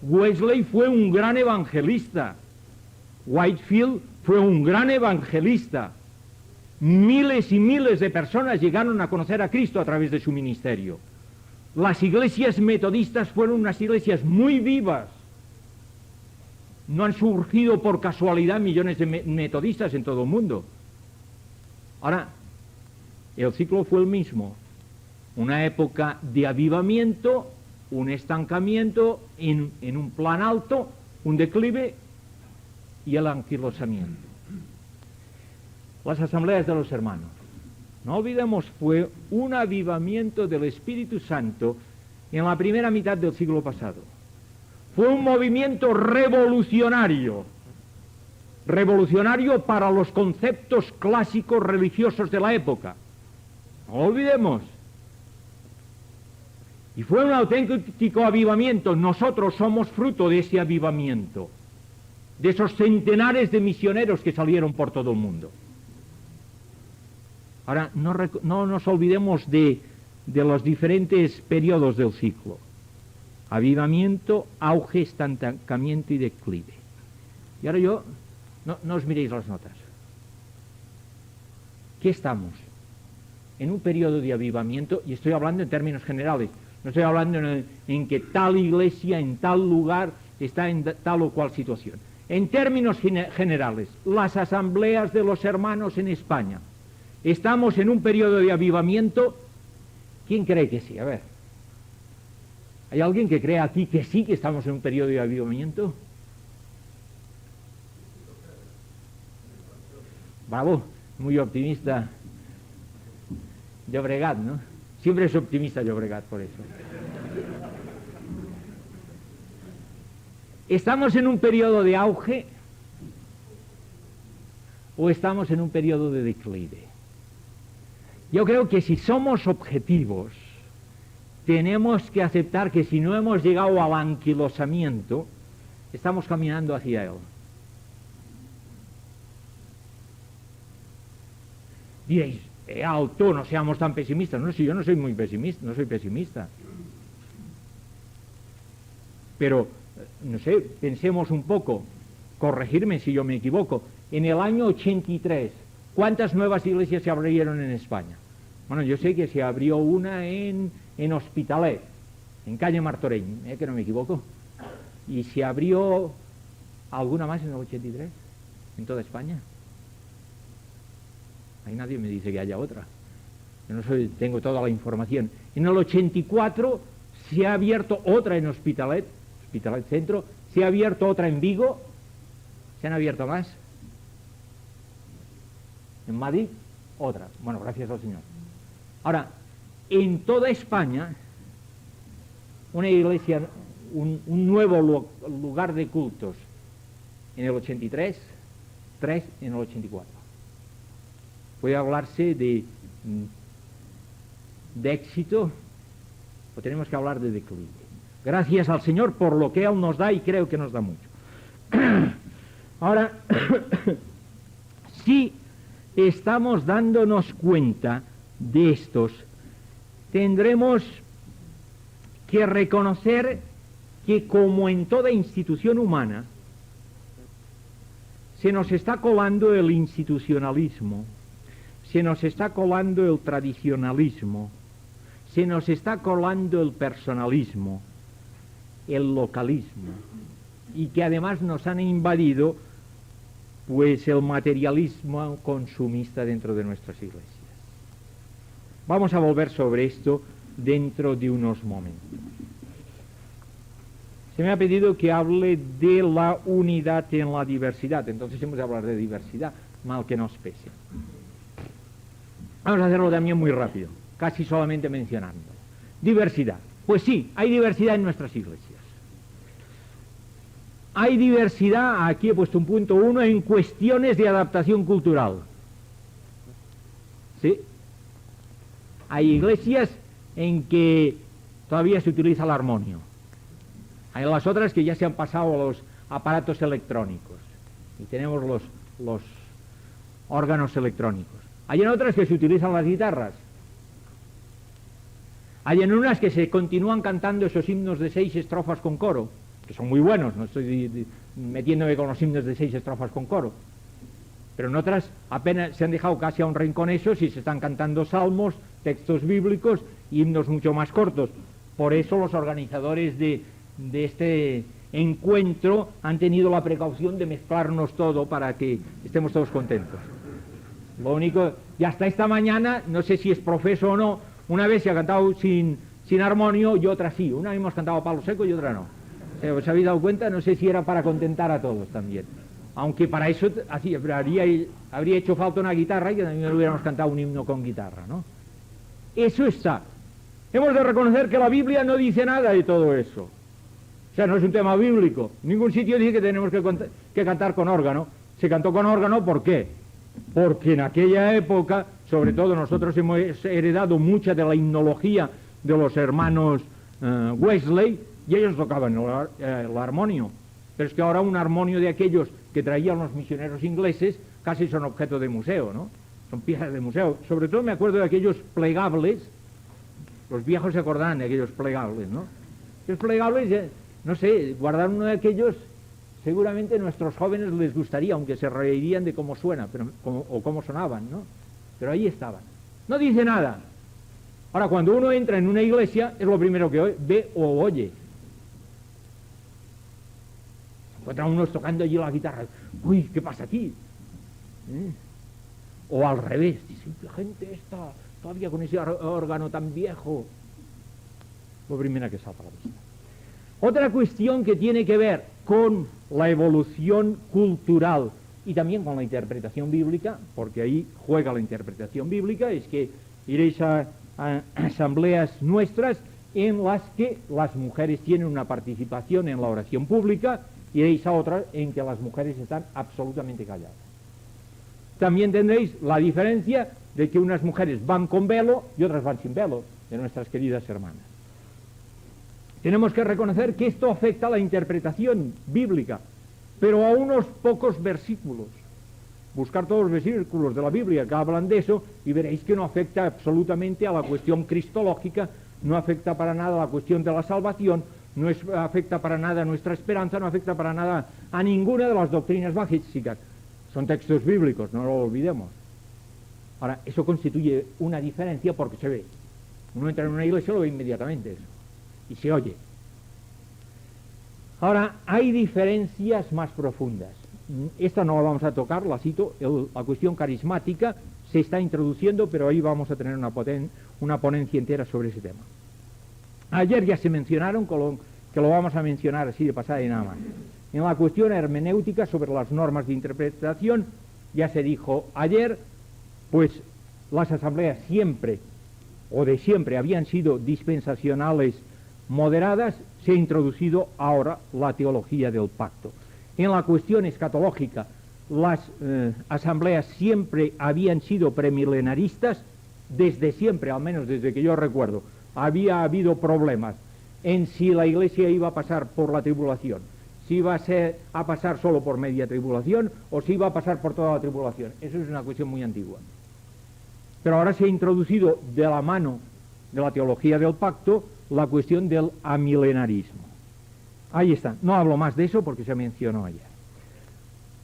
Wesley fue un gran evangelista. Whitefield fue un gran evangelista. Miles y miles de personas llegaron a conocer a Cristo a través de su ministerio. Las iglesias metodistas fueron unas iglesias muy vivas. No han surgido por casualidad millones de metodistas en todo el mundo. Ahora, el ciclo fue el mismo. Una época de avivamiento, un estancamiento en un plan alto, un declive y el anquilosamiento. Las asambleas de los hermanos, no olvidemos, fue un avivamiento del Espíritu Santo en la primera mitad del siglo pasado. Fue un movimiento revolucionario para los conceptos clásicos religiosos de la época. No olvidemos. Y fue un auténtico avivamiento. Nosotros somos fruto de ese avivamiento, de esos centenares de misioneros que salieron por todo el mundo. Ahora, no nos olvidemos de los diferentes periodos del ciclo. Avivamiento, auge, estancamiento y declive. Y ahora no os miréis las notas. ¿Qué estamos? En un periodo de avivamiento, y estoy hablando en términos generales. No estoy hablando en que tal iglesia, en tal lugar, está en tal o cual situación. En términos generales, las asambleas de los hermanos en España, ¿estamos en un periodo de avivamiento? ¿Quién cree que sí? A ver. ¿Hay alguien que cree aquí que sí, que estamos en un periodo de avivamiento? Bravo, muy optimista Llobregat, ¿no? Siempre es optimista Llobregat, por eso. ¿Estamos en un periodo de auge o estamos en un periodo de declive? Yo creo que si somos objetivos, tenemos que aceptar que si no hemos llegado al anquilosamiento, estamos caminando hacia él. Diréis, alto, no seamos tan pesimistas. No, si yo no soy muy pesimista, no soy pesimista. Pero, no sé, pensemos un poco, corregirme si yo me equivoco. En el año 83, ¿cuántas nuevas iglesias se abrieron en España? Bueno, yo sé que se abrió una en Hospitalet, en calle Martorell, que no me equivoco. Y se abrió alguna más en el 83, en toda España. Ahí nadie me dice que haya otra. Yo no tengo toda la información. En el 84 se ha abierto otra en Hospitalet Centro, se ha abierto otra en Vigo, se han abierto más. En Madrid, otra. Bueno, gracias al Señor. Ahora, en toda España, una iglesia, un nuevo lugar de cultos en el 83, 3 en el 84. Puede hablarse de éxito o tenemos que hablar de declive. Gracias al Señor por lo que Él nos da y creo que nos da mucho. Ahora, si estamos dándonos cuenta de estos, tendremos que reconocer que como en toda institución humana, se nos está colando el institucionalismo, se nos está colando el tradicionalismo, se nos está colando el personalismo, el localismo, y que además nos han invadido pues el materialismo consumista dentro de nuestras iglesias. Vamos a volver sobre esto dentro de unos momentos. Se me ha pedido que hable de la unidad en la diversidad, entonces hemos de hablar de diversidad, mal que nos pese. Vamos a hacerlo también muy rápido, casi solamente mencionando. Diversidad. Pues sí, hay diversidad en nuestras iglesias. Hay diversidad, aquí he puesto un punto 1, en cuestiones de adaptación cultural. ¿Sí? Hay iglesias en que todavía se utiliza el armonio. Hay las otras que ya se han pasado a los aparatos electrónicos. Y tenemos los órganos electrónicos. Hay en otras que se utilizan las guitarras. Hay en unas que se continúan cantando esos himnos de 6 estrofas con coro, que son muy buenos, no estoy metiéndome con los himnos de 6 estrofas con coro. Pero en otras apenas se han dejado casi a un rincón esos y se están cantando salmos, textos bíblicos y himnos mucho más cortos. Por eso los organizadores de este encuentro han tenido la precaución de mezclarnos todo para que estemos todos contentos. Lo único, y hasta esta mañana, no sé si es profeso o no, una vez se ha cantado sin armonio y otra sí. Una hemos cantado a palo seco y otra no. ¿Os habéis dado cuenta? No sé si era para contentar a todos también. Aunque para eso así habría hecho falta una guitarra y que también hubiéramos cantado un himno con guitarra, ¿no? Eso está. Hemos de reconocer que la Biblia no dice nada de todo eso. O sea, no es un tema bíblico. En ningún sitio dice que tenemos que cantar con órgano. Se cantó con órgano, ¿por qué? Porque en aquella época, sobre todo nosotros hemos heredado mucha de la himnología de los hermanos Wesley, y ellos tocaban el armonio. Pero es que ahora un armonio de aquellos que traían los misioneros ingleses casi son objeto de museo, ¿no? Son piezas de museo. Sobre todo me acuerdo de aquellos plegables, los viejos se acordarán de aquellos plegables, ¿no? Los plegables, no sé, guardar uno de aquellos, seguramente a nuestros jóvenes les gustaría, aunque se reirían de cómo suena, o cómo sonaban, ¿no? Pero ahí estaban. No dice nada.
Ahora, cuando uno entra en una iglesia, es lo primero que ve o oye. Encuentran unos tocando allí la guitarra. Uy, ¿qué pasa aquí? O al revés, dice, la gente está todavía con ese órgano tan viejo. Lo primero que salta a la vista. Otra cuestión que tiene que ver con la evolución cultural y también con la interpretación bíblica, porque ahí juega la interpretación bíblica, es que iréis a asambleas nuestras en las que las mujeres tienen una participación en la oración pública, iréis a otras en que las mujeres están absolutamente calladas. También tendréis la diferencia de que unas mujeres van con velo y otras van sin velo, de nuestras queridas hermanas. Tenemos que reconocer que esto afecta a la interpretación bíblica, pero a unos pocos versículos. Buscar todos los versículos de la Biblia que hablan de eso y veréis que no afecta absolutamente a la cuestión cristológica, no afecta para nada a la cuestión de la salvación, no afecta para nada a nuestra esperanza, no afecta para nada a ninguna de las doctrinas básicas. Son textos bíblicos, no lo olvidemos. Ahora, eso constituye una diferencia porque se ve. Uno entra en una iglesia y lo ve inmediatamente eso. Y se oye. Ahora, hay diferencias más profundas. Esta no la vamos a tocar, la cito, la cuestión carismática se está introduciendo, pero ahí vamos a tener una ponencia entera sobre ese tema. Ayer ya se mencionaron, que lo vamos a mencionar así de pasada y nada más. En la cuestión hermenéutica sobre las normas de interpretación, ya se dijo ayer, pues las asambleas siempre, o de siempre, habían sido dispensacionales moderadas, se ha introducido ahora la teología del pacto. En la cuestión escatológica, las asambleas siempre habían sido premilenaristas, desde siempre, al menos desde que yo recuerdo, había habido problemas en si la iglesia iba a pasar por la tribulación, si iba a pasar solo por media tribulación o si iba a pasar por toda la tribulación. Eso es una cuestión muy antigua. Pero ahora se ha introducido de la mano de la teología del pacto la cuestión del amilenarismo. Ahí está, no hablo más de eso porque se mencionó ayer.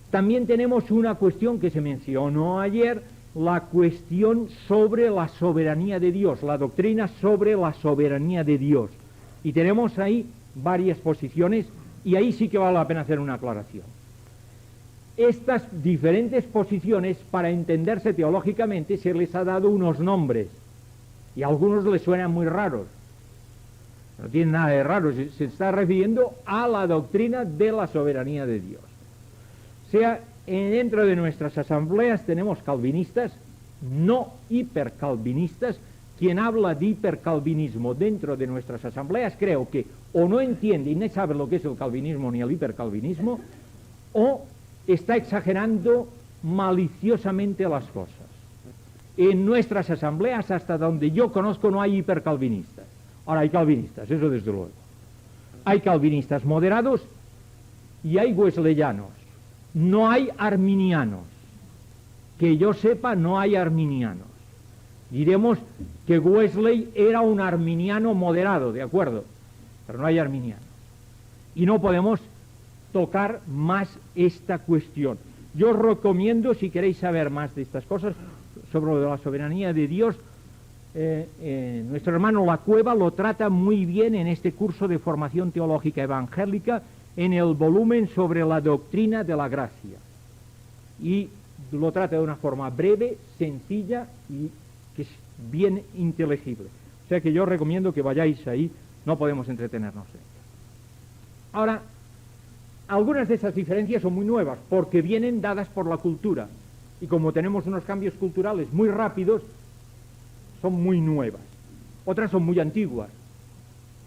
También tenemos una cuestión que se mencionó ayer, la cuestión sobre la soberanía de Dios, la doctrina sobre la soberanía de Dios. Y tenemos ahí varias posiciones y ahí sí que vale la pena hacer una aclaración. Estas diferentes posiciones, para entenderse teológicamente, se les ha dado unos nombres y a algunos les suenan muy raros. No tiene nada de raro, se está refiriendo a la doctrina de la soberanía de Dios. O sea, dentro de nuestras asambleas tenemos calvinistas, no hipercalvinistas. Quien habla de hipercalvinismo dentro de nuestras asambleas creo que o no entiende y no sabe lo que es el calvinismo ni el hipercalvinismo, o está exagerando maliciosamente las cosas. En nuestras asambleas, hasta donde yo conozco, no hay hipercalvinistas. Ahora hay calvinistas, eso desde luego. Hay calvinistas moderados y hay wesleyanos. No hay arminianos. Que yo sepa, no hay arminianos. Diremos que Wesley era un arminiano moderado, de acuerdo, pero no hay arminianos. Y no podemos tocar más esta cuestión. Yo os recomiendo, si queréis saber más de estas cosas, sobre lo de la soberanía de Dios, nuestro hermano La Cueva lo trata muy bien en este curso de formación teológica evangélica, en el volumen sobre la doctrina de la gracia. Y lo trata de una forma breve, sencilla y que es bien inteligible. O sea que yo recomiendo que vayáis ahí, no podemos entretenernos en ello. Ahora, algunas de esas diferencias son muy nuevas, porque vienen dadas por la cultura. Y como tenemos unos cambios culturales muy rápidos, son muy nuevas. Otras son muy antiguas,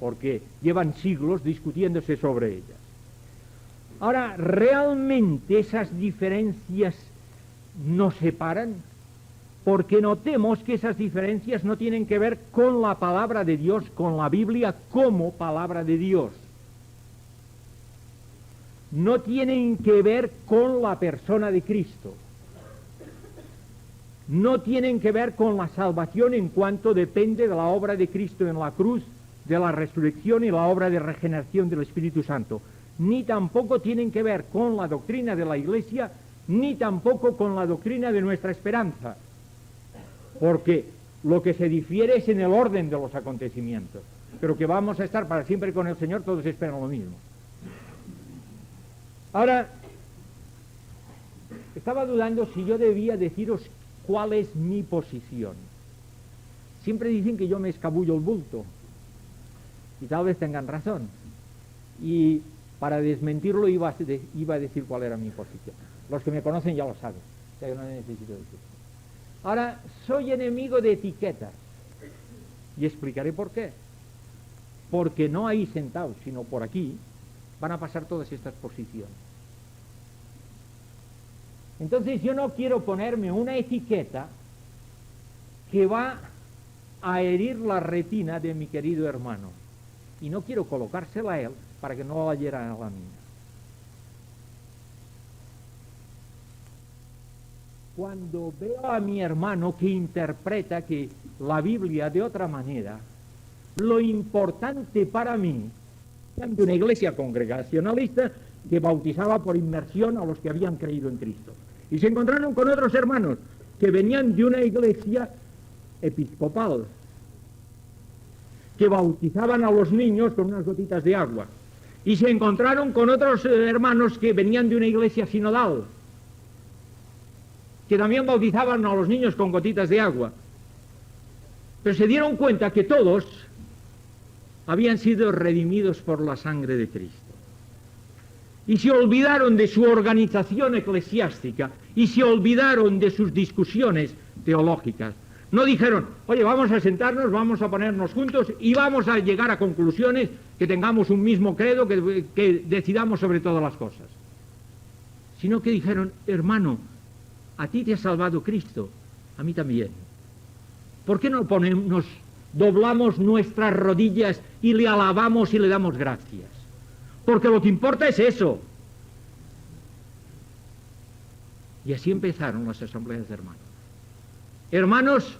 porque llevan siglos discutiéndose sobre ellas. Ahora, ¿realmente esas diferencias nos separan? Porque notemos que esas diferencias no tienen que ver con la palabra de Dios, con la Biblia como palabra de Dios. No tienen que ver con la persona de Cristo. No tienen que ver con la salvación en cuanto depende de la obra de Cristo en la cruz, de la resurrección y la obra de regeneración del Espíritu Santo. Ni tampoco tienen que ver con la doctrina de la Iglesia, ni tampoco con la doctrina de nuestra esperanza. Porque Lo que se difiere es en el orden de los acontecimientos, pero que vamos a estar para siempre con el Señor, todos esperan lo mismo. Ahora, estaba dudando si yo debía deciros cuál es mi posición. Siempre dicen que yo me escabullo el bulto, y tal vez tengan razón. Y para desmentirlo iba a decir cuál era mi posición. Los que me conocen ya lo saben, o sea que no necesito decir. Ahora, soy enemigo de etiquetas, y explicaré por qué. Porque no ahí sentados, sino por aquí, van a pasar todas estas posiciones. Entonces yo no quiero ponerme una etiqueta que va a herir la retina de mi querido hermano, y no quiero colocársela a él para que no la hiera a la mía. Cuando veo a mi hermano que interpreta que la Biblia de otra manera, lo importante para mí, de una iglesia congregacionalista que bautizaba por inmersión a los que habían creído en Cristo, y se encontraron con otros hermanos que venían de una iglesia episcopal, que bautizaban a los niños con unas gotitas de agua, y se encontraron con otros hermanos que venían de una iglesia sinodal, que también bautizaban a los niños con gotitas de agua, pero se dieron cuenta que todos habían sido redimidos por la sangre de Cristo. Y se olvidaron de su organización eclesiástica y se olvidaron de sus discusiones teológicas. No dijeron, oye, vamos a sentarnos, vamos a ponernos juntos y vamos a llegar a conclusiones, que tengamos un mismo credo, que decidamos sobre todas las cosas. Sino que dijeron, hermano, a ti te ha salvado Cristo, a mí también. ¿Por qué no nos doblamos nuestras rodillas y le alabamos y le damos gracias? Porque lo que importa es eso. Y así empezaron las asambleas de hermanos. Hermanos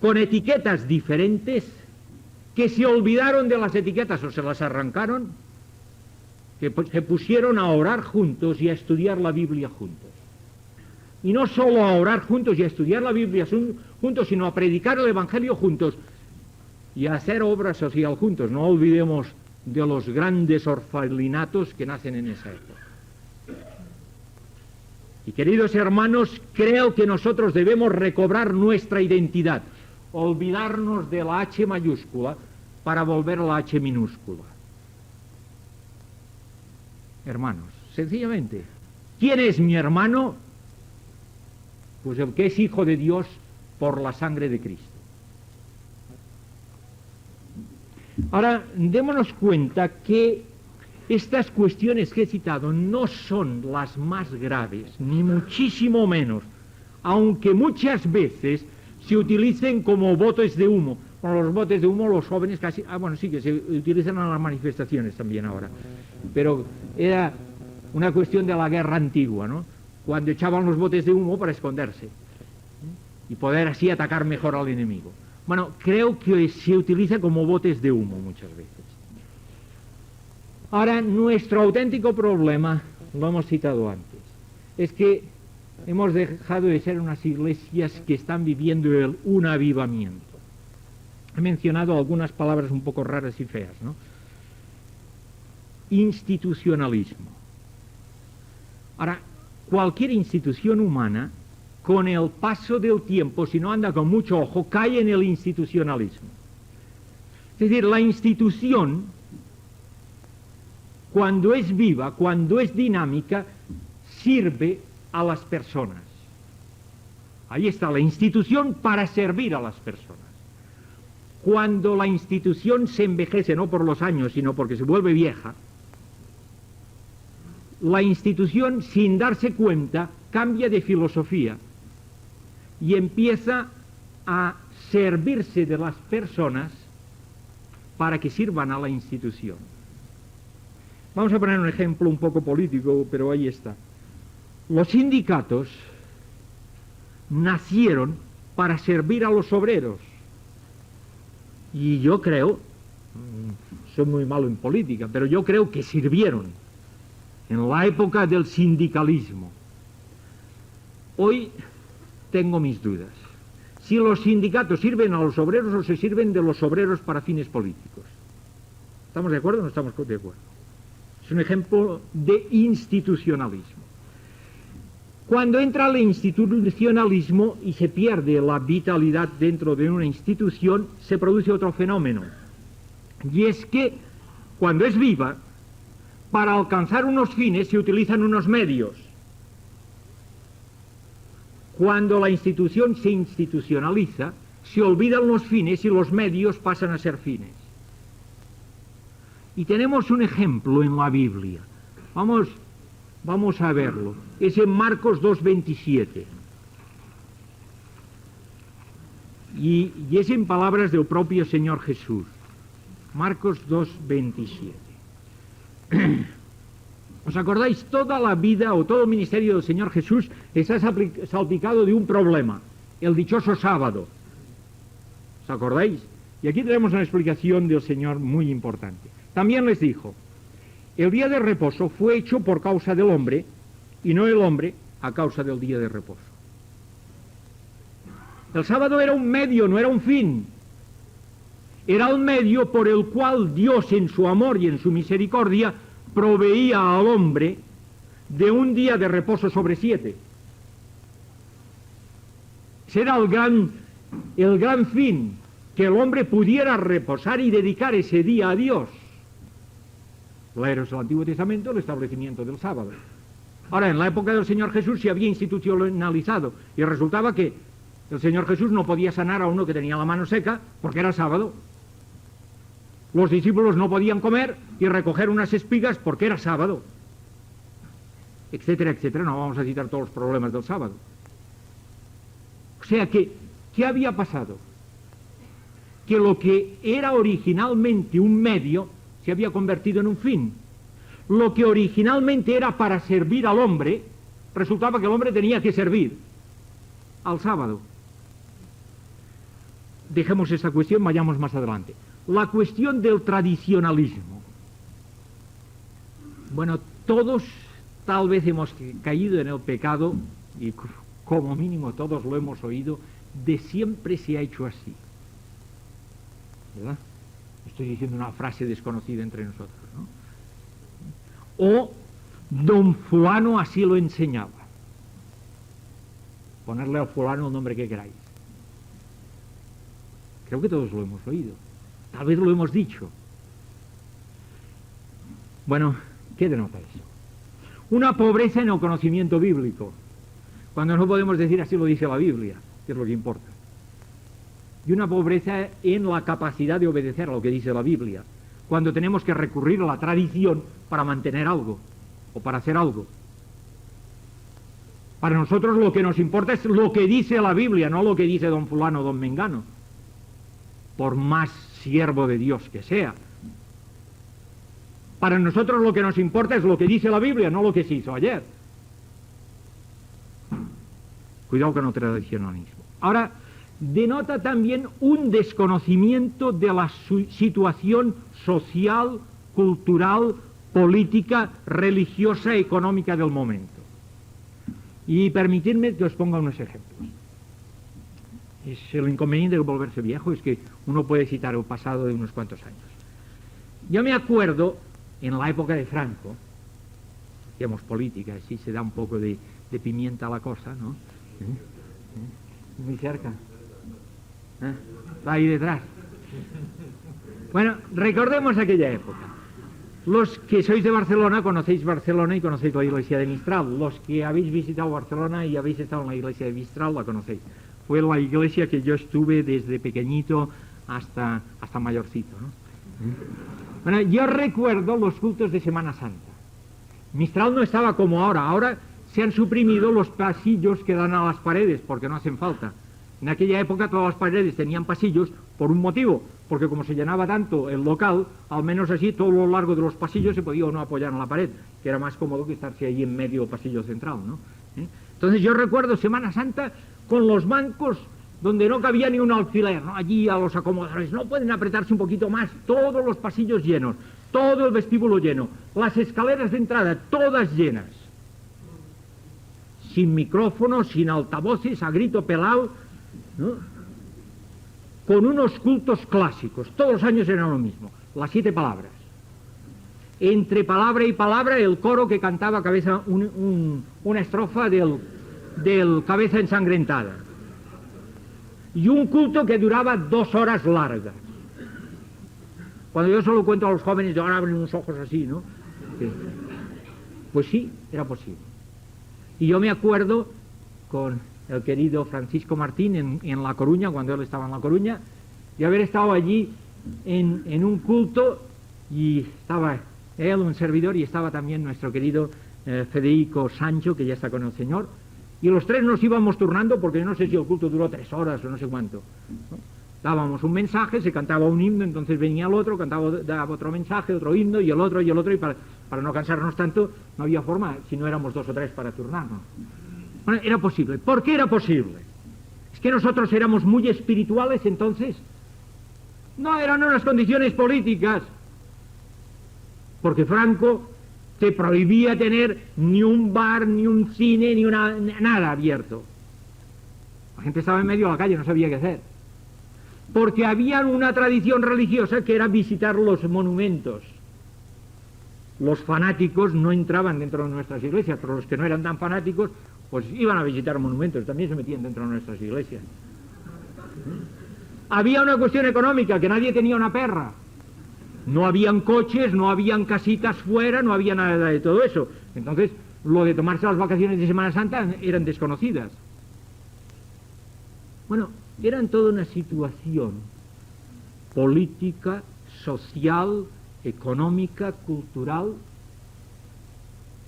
con etiquetas diferentes, que se olvidaron de las etiquetas o se las arrancaron, que se pusieron a orar juntos y a estudiar la Biblia juntos. Y no solo a orar juntos y a estudiar la Biblia juntos, sino a predicar el Evangelio juntos y a hacer obra social juntos. No olvidemos de los grandes orfelinatos que nacen en esa época. Y queridos hermanos, creo que nosotros debemos recobrar nuestra identidad, olvidarnos de la H mayúscula para volver a la H minúscula. Hermanos, sencillamente, ¿quién es mi hermano? Pues el que es hijo de Dios por la sangre de Cristo. Ahora, démonos cuenta que estas cuestiones que he citado no son las más graves, ni muchísimo menos, aunque muchas veces se utilicen como botes de humo. Bueno, los botes de humo los jóvenes casi... bueno, sí que se utilizan en las manifestaciones también ahora. Pero era una cuestión de la guerra antigua, ¿no? Cuando echaban los botes de humo para esconderse y poder así atacar mejor al enemigo. Bueno, creo que se utiliza como botes de humo muchas veces. Ahora, nuestro auténtico problema, lo hemos citado antes, es que hemos dejado de ser unas iglesias que están viviendo un avivamiento. He mencionado algunas palabras un poco raras y feas, ¿no? Institucionalismo. Ahora, cualquier institución humana, con el paso del tiempo, si no anda con mucho ojo, cae en el institucionalismo. Es decir, la institución, cuando es viva, cuando es dinámica, sirve a las personas. Ahí está la institución para servir a las personas. Cuando la institución se envejece, no por los años, sino porque se vuelve vieja, la institución, sin darse cuenta, cambia de filosofía y empieza a servirse de las personas para que sirvan a la institución. Vamos a poner un ejemplo un poco político, pero ahí está. Los sindicatos nacieron para servir a los obreros. Y yo creo, soy muy malo en política, pero yo creo que sirvieron en la época del sindicalismo. Hoy tengo mis dudas.
si los sindicatos sirven a los obreros o se sirven de los obreros para fines políticos. ¿Estamos de acuerdo o no estamos de acuerdo? Es un ejemplo de institucionalismo. Cuando entra el institucionalismo y se pierde la vitalidad dentro de una institución, se produce otro fenómeno. Y es que, cuando es viva, para alcanzar unos fines se utilizan unos medios. Cuando la institución se institucionaliza, se olvidan los fines y los medios pasan a ser fines. Y tenemos un ejemplo en la Biblia. Vamos a verlo. Es en Marcos 2:27. Y es en palabras del propio Señor Jesús. Marcos 2:27. ¿Os acordáis? Toda la vida o todo el ministerio del Señor Jesús está salpicado de un problema, el dichoso sábado. ¿Os acordáis? Y aquí tenemos una explicación del Señor muy importante. También les dijo: el día de reposo fue hecho por causa del hombre, y no el hombre a causa del día de reposo. El sábado era un medio, no era un fin. Era un medio por el cual Dios, en su amor y en su misericordia, proveía al hombre de un día de reposo sobre 7. Ese era el gran fin, que el hombre pudiera reposar y dedicar ese día a Dios. Leeros el Antiguo Testamento, el establecimiento del sábado. Ahora, en la época del Señor Jesús se había institucionalizado y resultaba que el Señor Jesús no podía sanar a uno que tenía la mano seca porque era sábado. Los discípulos no podían comer y recoger unas espigas porque era sábado, etcétera, etcétera. No vamos a citar todos los problemas del sábado. O sea que, ¿qué había pasado? Que lo que era originalmente un medio se había convertido en un fin. Lo que originalmente era para servir al hombre, resultaba que el hombre tenía que servir al sábado. Dejemos esa cuestión, vayamos más adelante. La cuestión del tradicionalismo. Bueno, todos tal vez hemos caído en el pecado, y como mínimo todos lo hemos oído, de siempre se ha hecho así. ¿Verdad? Estoy diciendo una frase desconocida entre nosotros, ¿no? O don fulano así lo enseñaba. Ponerle a fulano el nombre que queráis. Creo que todos lo hemos oído. Tal vez lo hemos dicho. Bueno, ¿qué denota eso? Una pobreza en el conocimiento bíblico. Cuando no podemos decir así lo dice la Biblia, que es lo que importa. Y una pobreza en la capacidad de obedecer a lo que dice la Biblia, cuando tenemos que recurrir a la tradición para mantener algo o para hacer algo. Para nosotros lo que nos importa es lo que dice la Biblia, no lo que dice don fulano o don mengano, por más siervo de Dios que sea. Para nosotros lo que nos importa es lo que dice la Biblia, no lo que se hizo ayer. Cuidado con el tradicionalismo. Ahora, denota también un desconocimiento de la situación social, cultural, política, religiosa, económica del momento. Y permitidme que os ponga unos ejemplos. Es el inconveniente de volverse viejo, es que uno puede citar el pasado de unos cuantos años. Yo me acuerdo, en la época de Franco, digamos política, así se da un poco de pimienta a la cosa, ¿no? Muy cerca. Va ahí detrás. Bueno, recordemos aquella época. Los que sois de Barcelona conocéis Barcelona y conocéis la iglesia de Mistral. Los que habéis visitado Barcelona y habéis estado en la iglesia de Mistral la conocéis. Fue la iglesia que yo estuve desde pequeñito hasta mayorcito, ¿no? Bueno, yo recuerdo los cultos de Semana Santa. Mistral no estaba como ahora. Ahora se han suprimido los pasillos que dan a las paredes porque no hacen falta. En aquella época todas las paredes tenían pasillos por un motivo, porque como se llenaba tanto el local, al menos así todo lo largo de los pasillos se podía uno apoyar en la pared, que era más cómodo que estarse ahí en medio del pasillo central, ¿no? Entonces yo recuerdo Semana Santa con los bancos donde no cabía ni un alfiler, ¿no? Allí a los acomodadores, no pueden apretarse un poquito más, todos los pasillos llenos, todo el vestíbulo lleno, las escaleras de entrada todas llenas, sin micrófonos, sin altavoces, a grito pelado, ¿no? con unos cultos clásicos. Todos los años era lo mismo, las 7 palabras. Entre palabra y palabra, el coro que cantaba cabeza una estrofa del Cabeza Ensangrentada. Y un culto que duraba 2 horas largas. Cuando yo solo cuento a los jóvenes, ahora abren unos ojos así, ¿no? Pues sí, era posible. Y yo me acuerdo con el querido Francisco Martín en La Coruña, cuando él estaba en La Coruña, de haber estado allí en un culto, y estaba él, un servidor, y estaba también nuestro querido Federico Sancho, que ya está con el Señor, y los 3 nos íbamos turnando, porque yo no sé si el culto duró 3 horas o no sé cuánto, ¿no? Dábamos un mensaje, se cantaba un himno, entonces venía el otro, daba otro mensaje, otro himno, y el otro, y para no cansarnos tanto, no había forma, si no éramos 2 o 3 para turnarnos. Bueno, era posible. ¿Por qué era posible? Es que nosotros éramos muy espirituales entonces. No, eran unas condiciones políticas. Porque Franco te prohibía tener ni un bar, ni un cine, ni nada abierto. La gente estaba en medio de la calle, no sabía qué hacer. Porque había una tradición religiosa que era visitar los monumentos. Los fanáticos no entraban dentro de nuestras iglesias, pero los que no eran tan fanáticos, pues iban a visitar monumentos, también se metían dentro de nuestras iglesias. Había una cuestión económica, que nadie tenía una perra. No habían coches, no habían casitas fuera, no había nada de todo eso. Entonces, lo de tomarse las vacaciones de Semana Santa eran desconocidas. Bueno, eran toda una situación política, social, económica, cultural,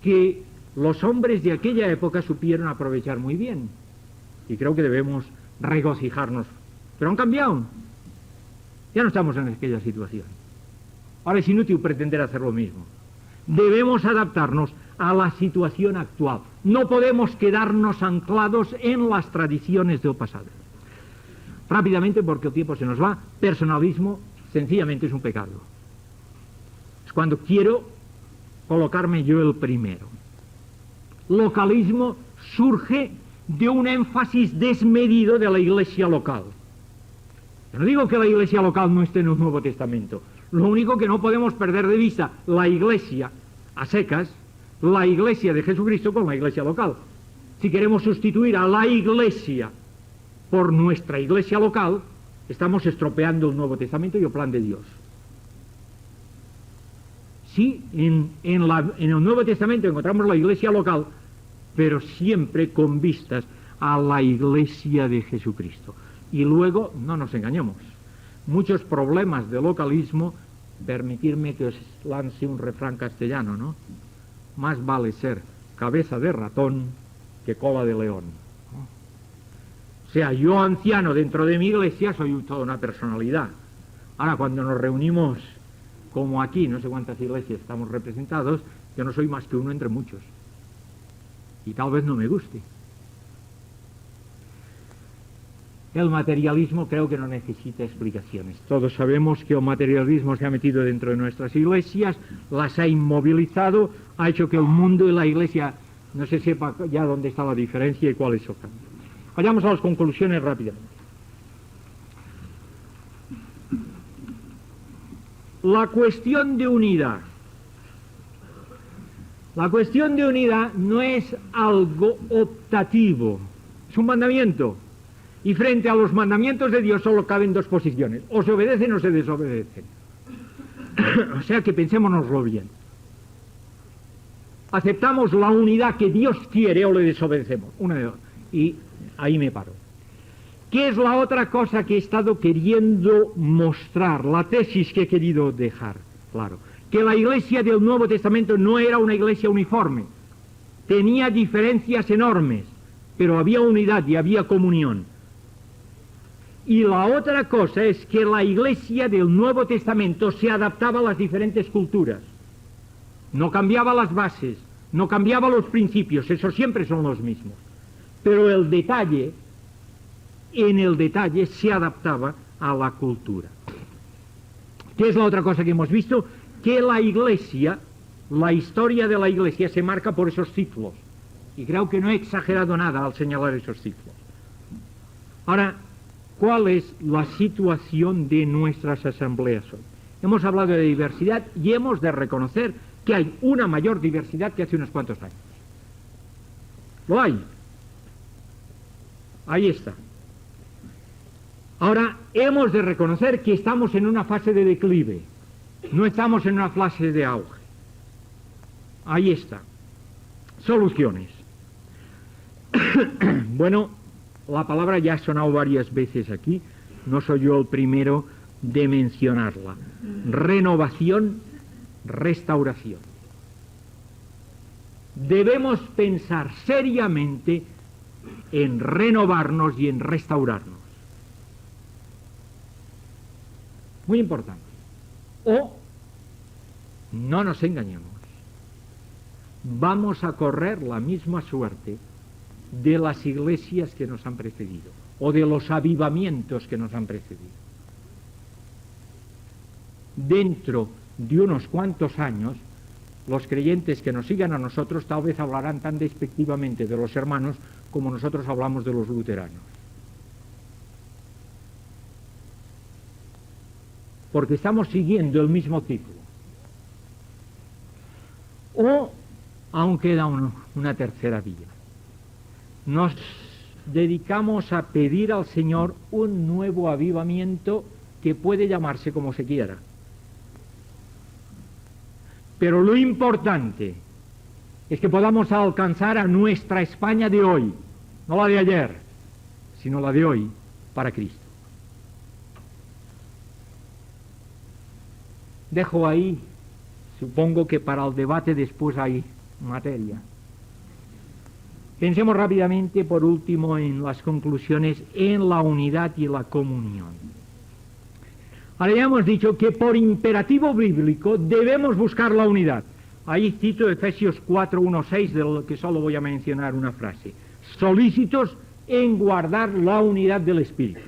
que los hombres de aquella época supieron aprovechar muy bien. Y creo que debemos regocijarnos. Pero han cambiado. Ya no estamos en aquella situación. Ahora es inútil pretender hacer lo mismo. Debemos adaptarnos a la situación actual. No podemos quedarnos anclados en las tradiciones del pasado. Rápidamente, porque el tiempo se nos va, personalismo sencillamente es un pecado. Es cuando quiero colocarme yo el primero. Localismo surge de un énfasis desmedido de la iglesia local. Yo no digo que la iglesia local no esté en el Nuevo Testamento. Lo único que no podemos perder de vista, la iglesia a secas, la iglesia de Jesucristo con la iglesia local. Si queremos sustituir a la iglesia por nuestra iglesia local, estamos estropeando el Nuevo Testamento y el plan de Dios. Sí, en el Nuevo Testamento encontramos la iglesia local, pero siempre con vistas a la iglesia de Jesucristo. Y luego, no nos engañemos, muchos problemas de localismo, permitirme que os lance un refrán castellano, ¿no? Más vale ser cabeza de ratón que cola de león. O sea, yo anciano dentro de mi iglesia soy toda una personalidad. Ahora, cuando nos reunimos, como aquí, no sé cuántas iglesias estamos representados, yo no soy más que uno entre muchos. Y tal vez no me guste. El materialismo creo que no necesita explicaciones. Todos sabemos que el materialismo se ha metido dentro de nuestras iglesias, las ha inmovilizado, ha hecho que el mundo y la iglesia no se sepa ya dónde está la diferencia y cuál es el cambio. Vayamos a las conclusiones rápidamente. La cuestión de unidad. La cuestión de unidad no es algo optativo, es un mandamiento. Y frente a los mandamientos de Dios solo caben 2 posiciones, o se obedecen o se desobedecen. O sea que pensémonoslo bien. ¿Aceptamos la unidad que Dios quiere o le desobedecemos? Una de dos. Y ahí me paro. ¿Qué es la otra cosa que he estado queriendo mostrar? La tesis que he querido dejar claro. Que la iglesia del Nuevo Testamento no era una iglesia uniforme. Tenía diferencias enormes, pero había unidad y había comunión. Y la otra cosa es que la iglesia del Nuevo Testamento se adaptaba a las diferentes culturas. No cambiaba las bases, no cambiaba los principios, esos siempre son los mismos. Pero el detalle, en el detalle se adaptaba a la cultura. ¿Qué es la otra cosa que hemos visto? Que la iglesia, la historia de la iglesia se marca por esos ciclos. Y creo que no he exagerado nada al señalar esos ciclos. Ahora,
¿cuál es la situación de nuestras asambleas hoy? Hemos hablado de diversidad y hemos de reconocer que hay una mayor diversidad que hace unos cuantos años. Lo hay. Ahí está. Ahora, hemos de reconocer que estamos en una fase de declive, no estamos en una fase de auge. Ahí está. Soluciones. Bueno, la palabra ya ha sonado varias veces aquí, no soy yo el primero de mencionarla. Renovación, restauración. Debemos pensar seriamente en renovarnos y en restaurarnos. Muy importante. O, no nos engañemos, vamos a correr la misma suerte de las iglesias que nos han precedido, o de los avivamientos que nos han precedido. Dentro de unos cuantos años, los creyentes que nos sigan a nosotros tal vez hablarán tan despectivamente de los hermanos como nosotros hablamos de los luteranos. Porque estamos siguiendo el mismo ciclo. O aún queda una tercera vía. Nos dedicamos a pedir al Señor un nuevo avivamiento que puede llamarse como se quiera. Pero lo importante es que podamos alcanzar a nuestra España de hoy, no la de ayer, sino la de hoy, para Cristo. Dejo ahí, supongo que para el debate después hay materia. Pensemos rápidamente, por último, en las conclusiones, en la unidad y la comunión. Ahora ya hemos dicho que por imperativo bíblico debemos buscar la unidad. Ahí cito Efesios 4, 1, 6, de lo que solo voy a mencionar una frase. Solícitos en guardar la unidad del Espíritu.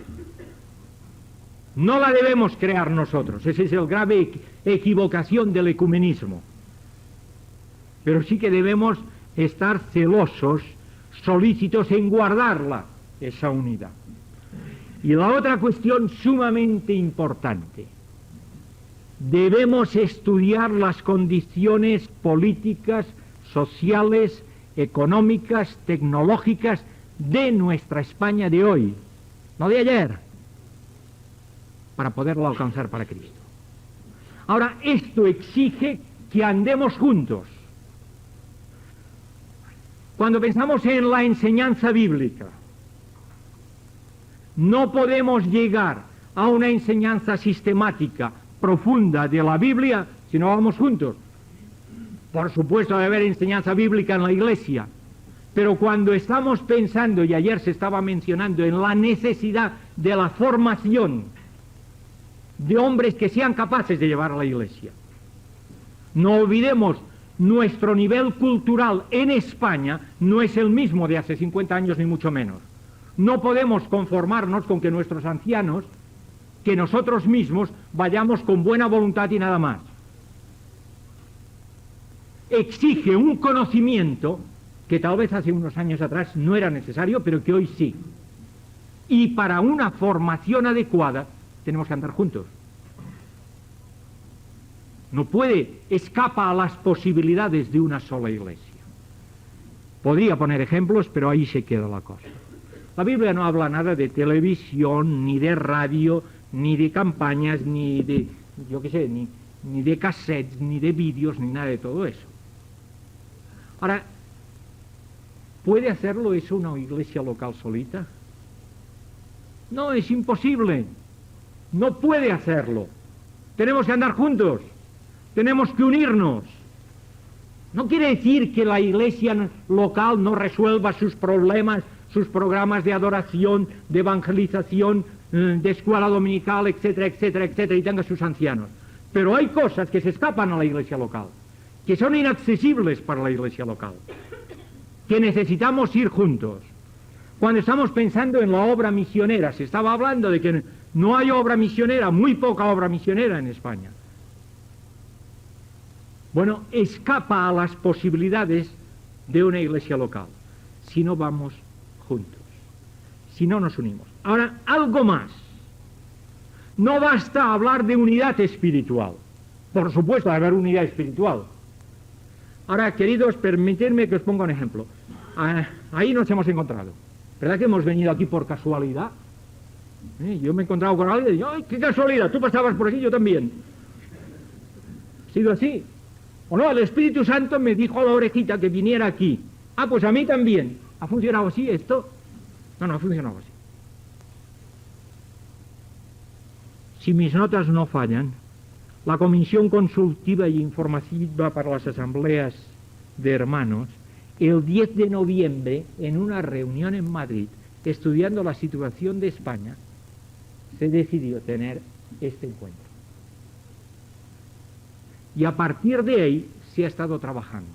No la debemos crear nosotros, esa es la grave equivocación del ecumenismo. Pero sí que debemos estar celosos, solícitos en guardarla, esa unidad. Y la otra cuestión sumamente importante, debemos estudiar las condiciones políticas, sociales, económicas, tecnológicas de nuestra España de hoy, no de ayer, para poderla alcanzar para Cristo. Ahora, esto exige que andemos juntos. Cuando pensamos en la enseñanza bíblica, no podemos llegar a una enseñanza sistemática, profunda de la Biblia si no vamos juntos. Por supuesto debe haber enseñanza bíblica en la iglesia, pero cuando estamos pensando, y ayer se estaba mencionando, en la necesidad de la formación de hombres que sean capaces de llevar a la iglesia, no olvidemos, nuestro nivel cultural en España no es el mismo de hace 50 años ni mucho menos. No podemos conformarnos con que nuestros ancianos, que nosotros mismos, vayamos con buena voluntad y nada más. Exige un conocimiento que tal vez hace unos años atrás no era necesario, pero que hoy sí. Y para una formación adecuada tenemos que andar juntos. No puede, escapa a las posibilidades de una sola iglesia. Podría poner ejemplos, pero ahí se queda la cosa. La Biblia no habla nada de televisión, ni de radio, ni de campañas, ni de, yo qué sé, ni de cassettes, ni de vídeos, ni nada de todo eso. Ahora, ¿puede hacerlo eso una iglesia local solita? No, es imposible. No puede hacerlo. Tenemos que andar juntos. Tenemos que unirnos. No quiere decir que la iglesia local no resuelva sus problemas, sus programas de adoración, de evangelización, de escuela dominical, etcétera, etcétera, etcétera, y tenga sus ancianos. Pero hay cosas que se escapan a la iglesia local, que son inaccesibles para la iglesia local, que necesitamos ir juntos. Cuando estamos pensando en la obra misionera, se estaba hablando de que no hay obra misionera, muy poca obra misionera en España. Bueno, escapa a las posibilidades de una iglesia local, si no vamos juntos, si no nos unimos. Ahora, algo algo más. No basta hablar de unidad espiritual. Por supuesto, debe haber unidad espiritual. Ahora, queridos, permitidme que os ponga un ejemplo. Ahí nos hemos encontrado. ¿Verdad que hemos venido aquí por casualidad? Yo me he encontrado con alguien y digo, ¡ay, qué casualidad! Tú pasabas por aquí, yo también. ¿Ha sido así? ¿O no? El Espíritu Santo me dijo a la orejita que viniera aquí. Ah, pues a mí también. ¿Ha funcionado así esto? No ha funcionado así. Si mis notas no fallan, la Comisión Consultiva y Informativa para las Asambleas de Hermanos, el 10 de noviembre, en una reunión en Madrid, estudiando la situación de España, se decidió tener este encuentro. Y a partir de ahí se ha estado trabajando.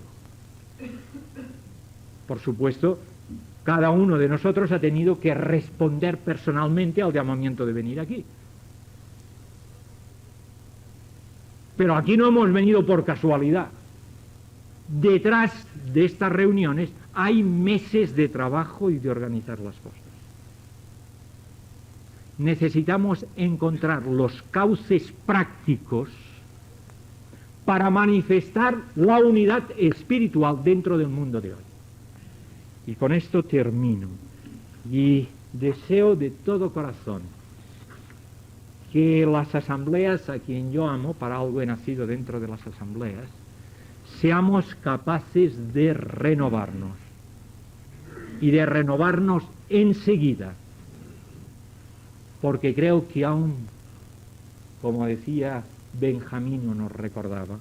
Por supuesto, cada uno de nosotros ha tenido que responder personalmente al llamamiento de venir aquí. Pero aquí no hemos venido por casualidad. Detrás de estas reuniones hay meses de trabajo y de organizar las cosas. Necesitamos encontrar los cauces prácticos para manifestar la unidad espiritual dentro del mundo de hoy. Y con esto termino. Y deseo de todo corazón que las asambleas, a quien yo amo, para algo he nacido dentro de las asambleas, seamos capaces de renovarnos. Y de renovarnos enseguida. Porque creo que aún, como decía Benjamín nos recordaba,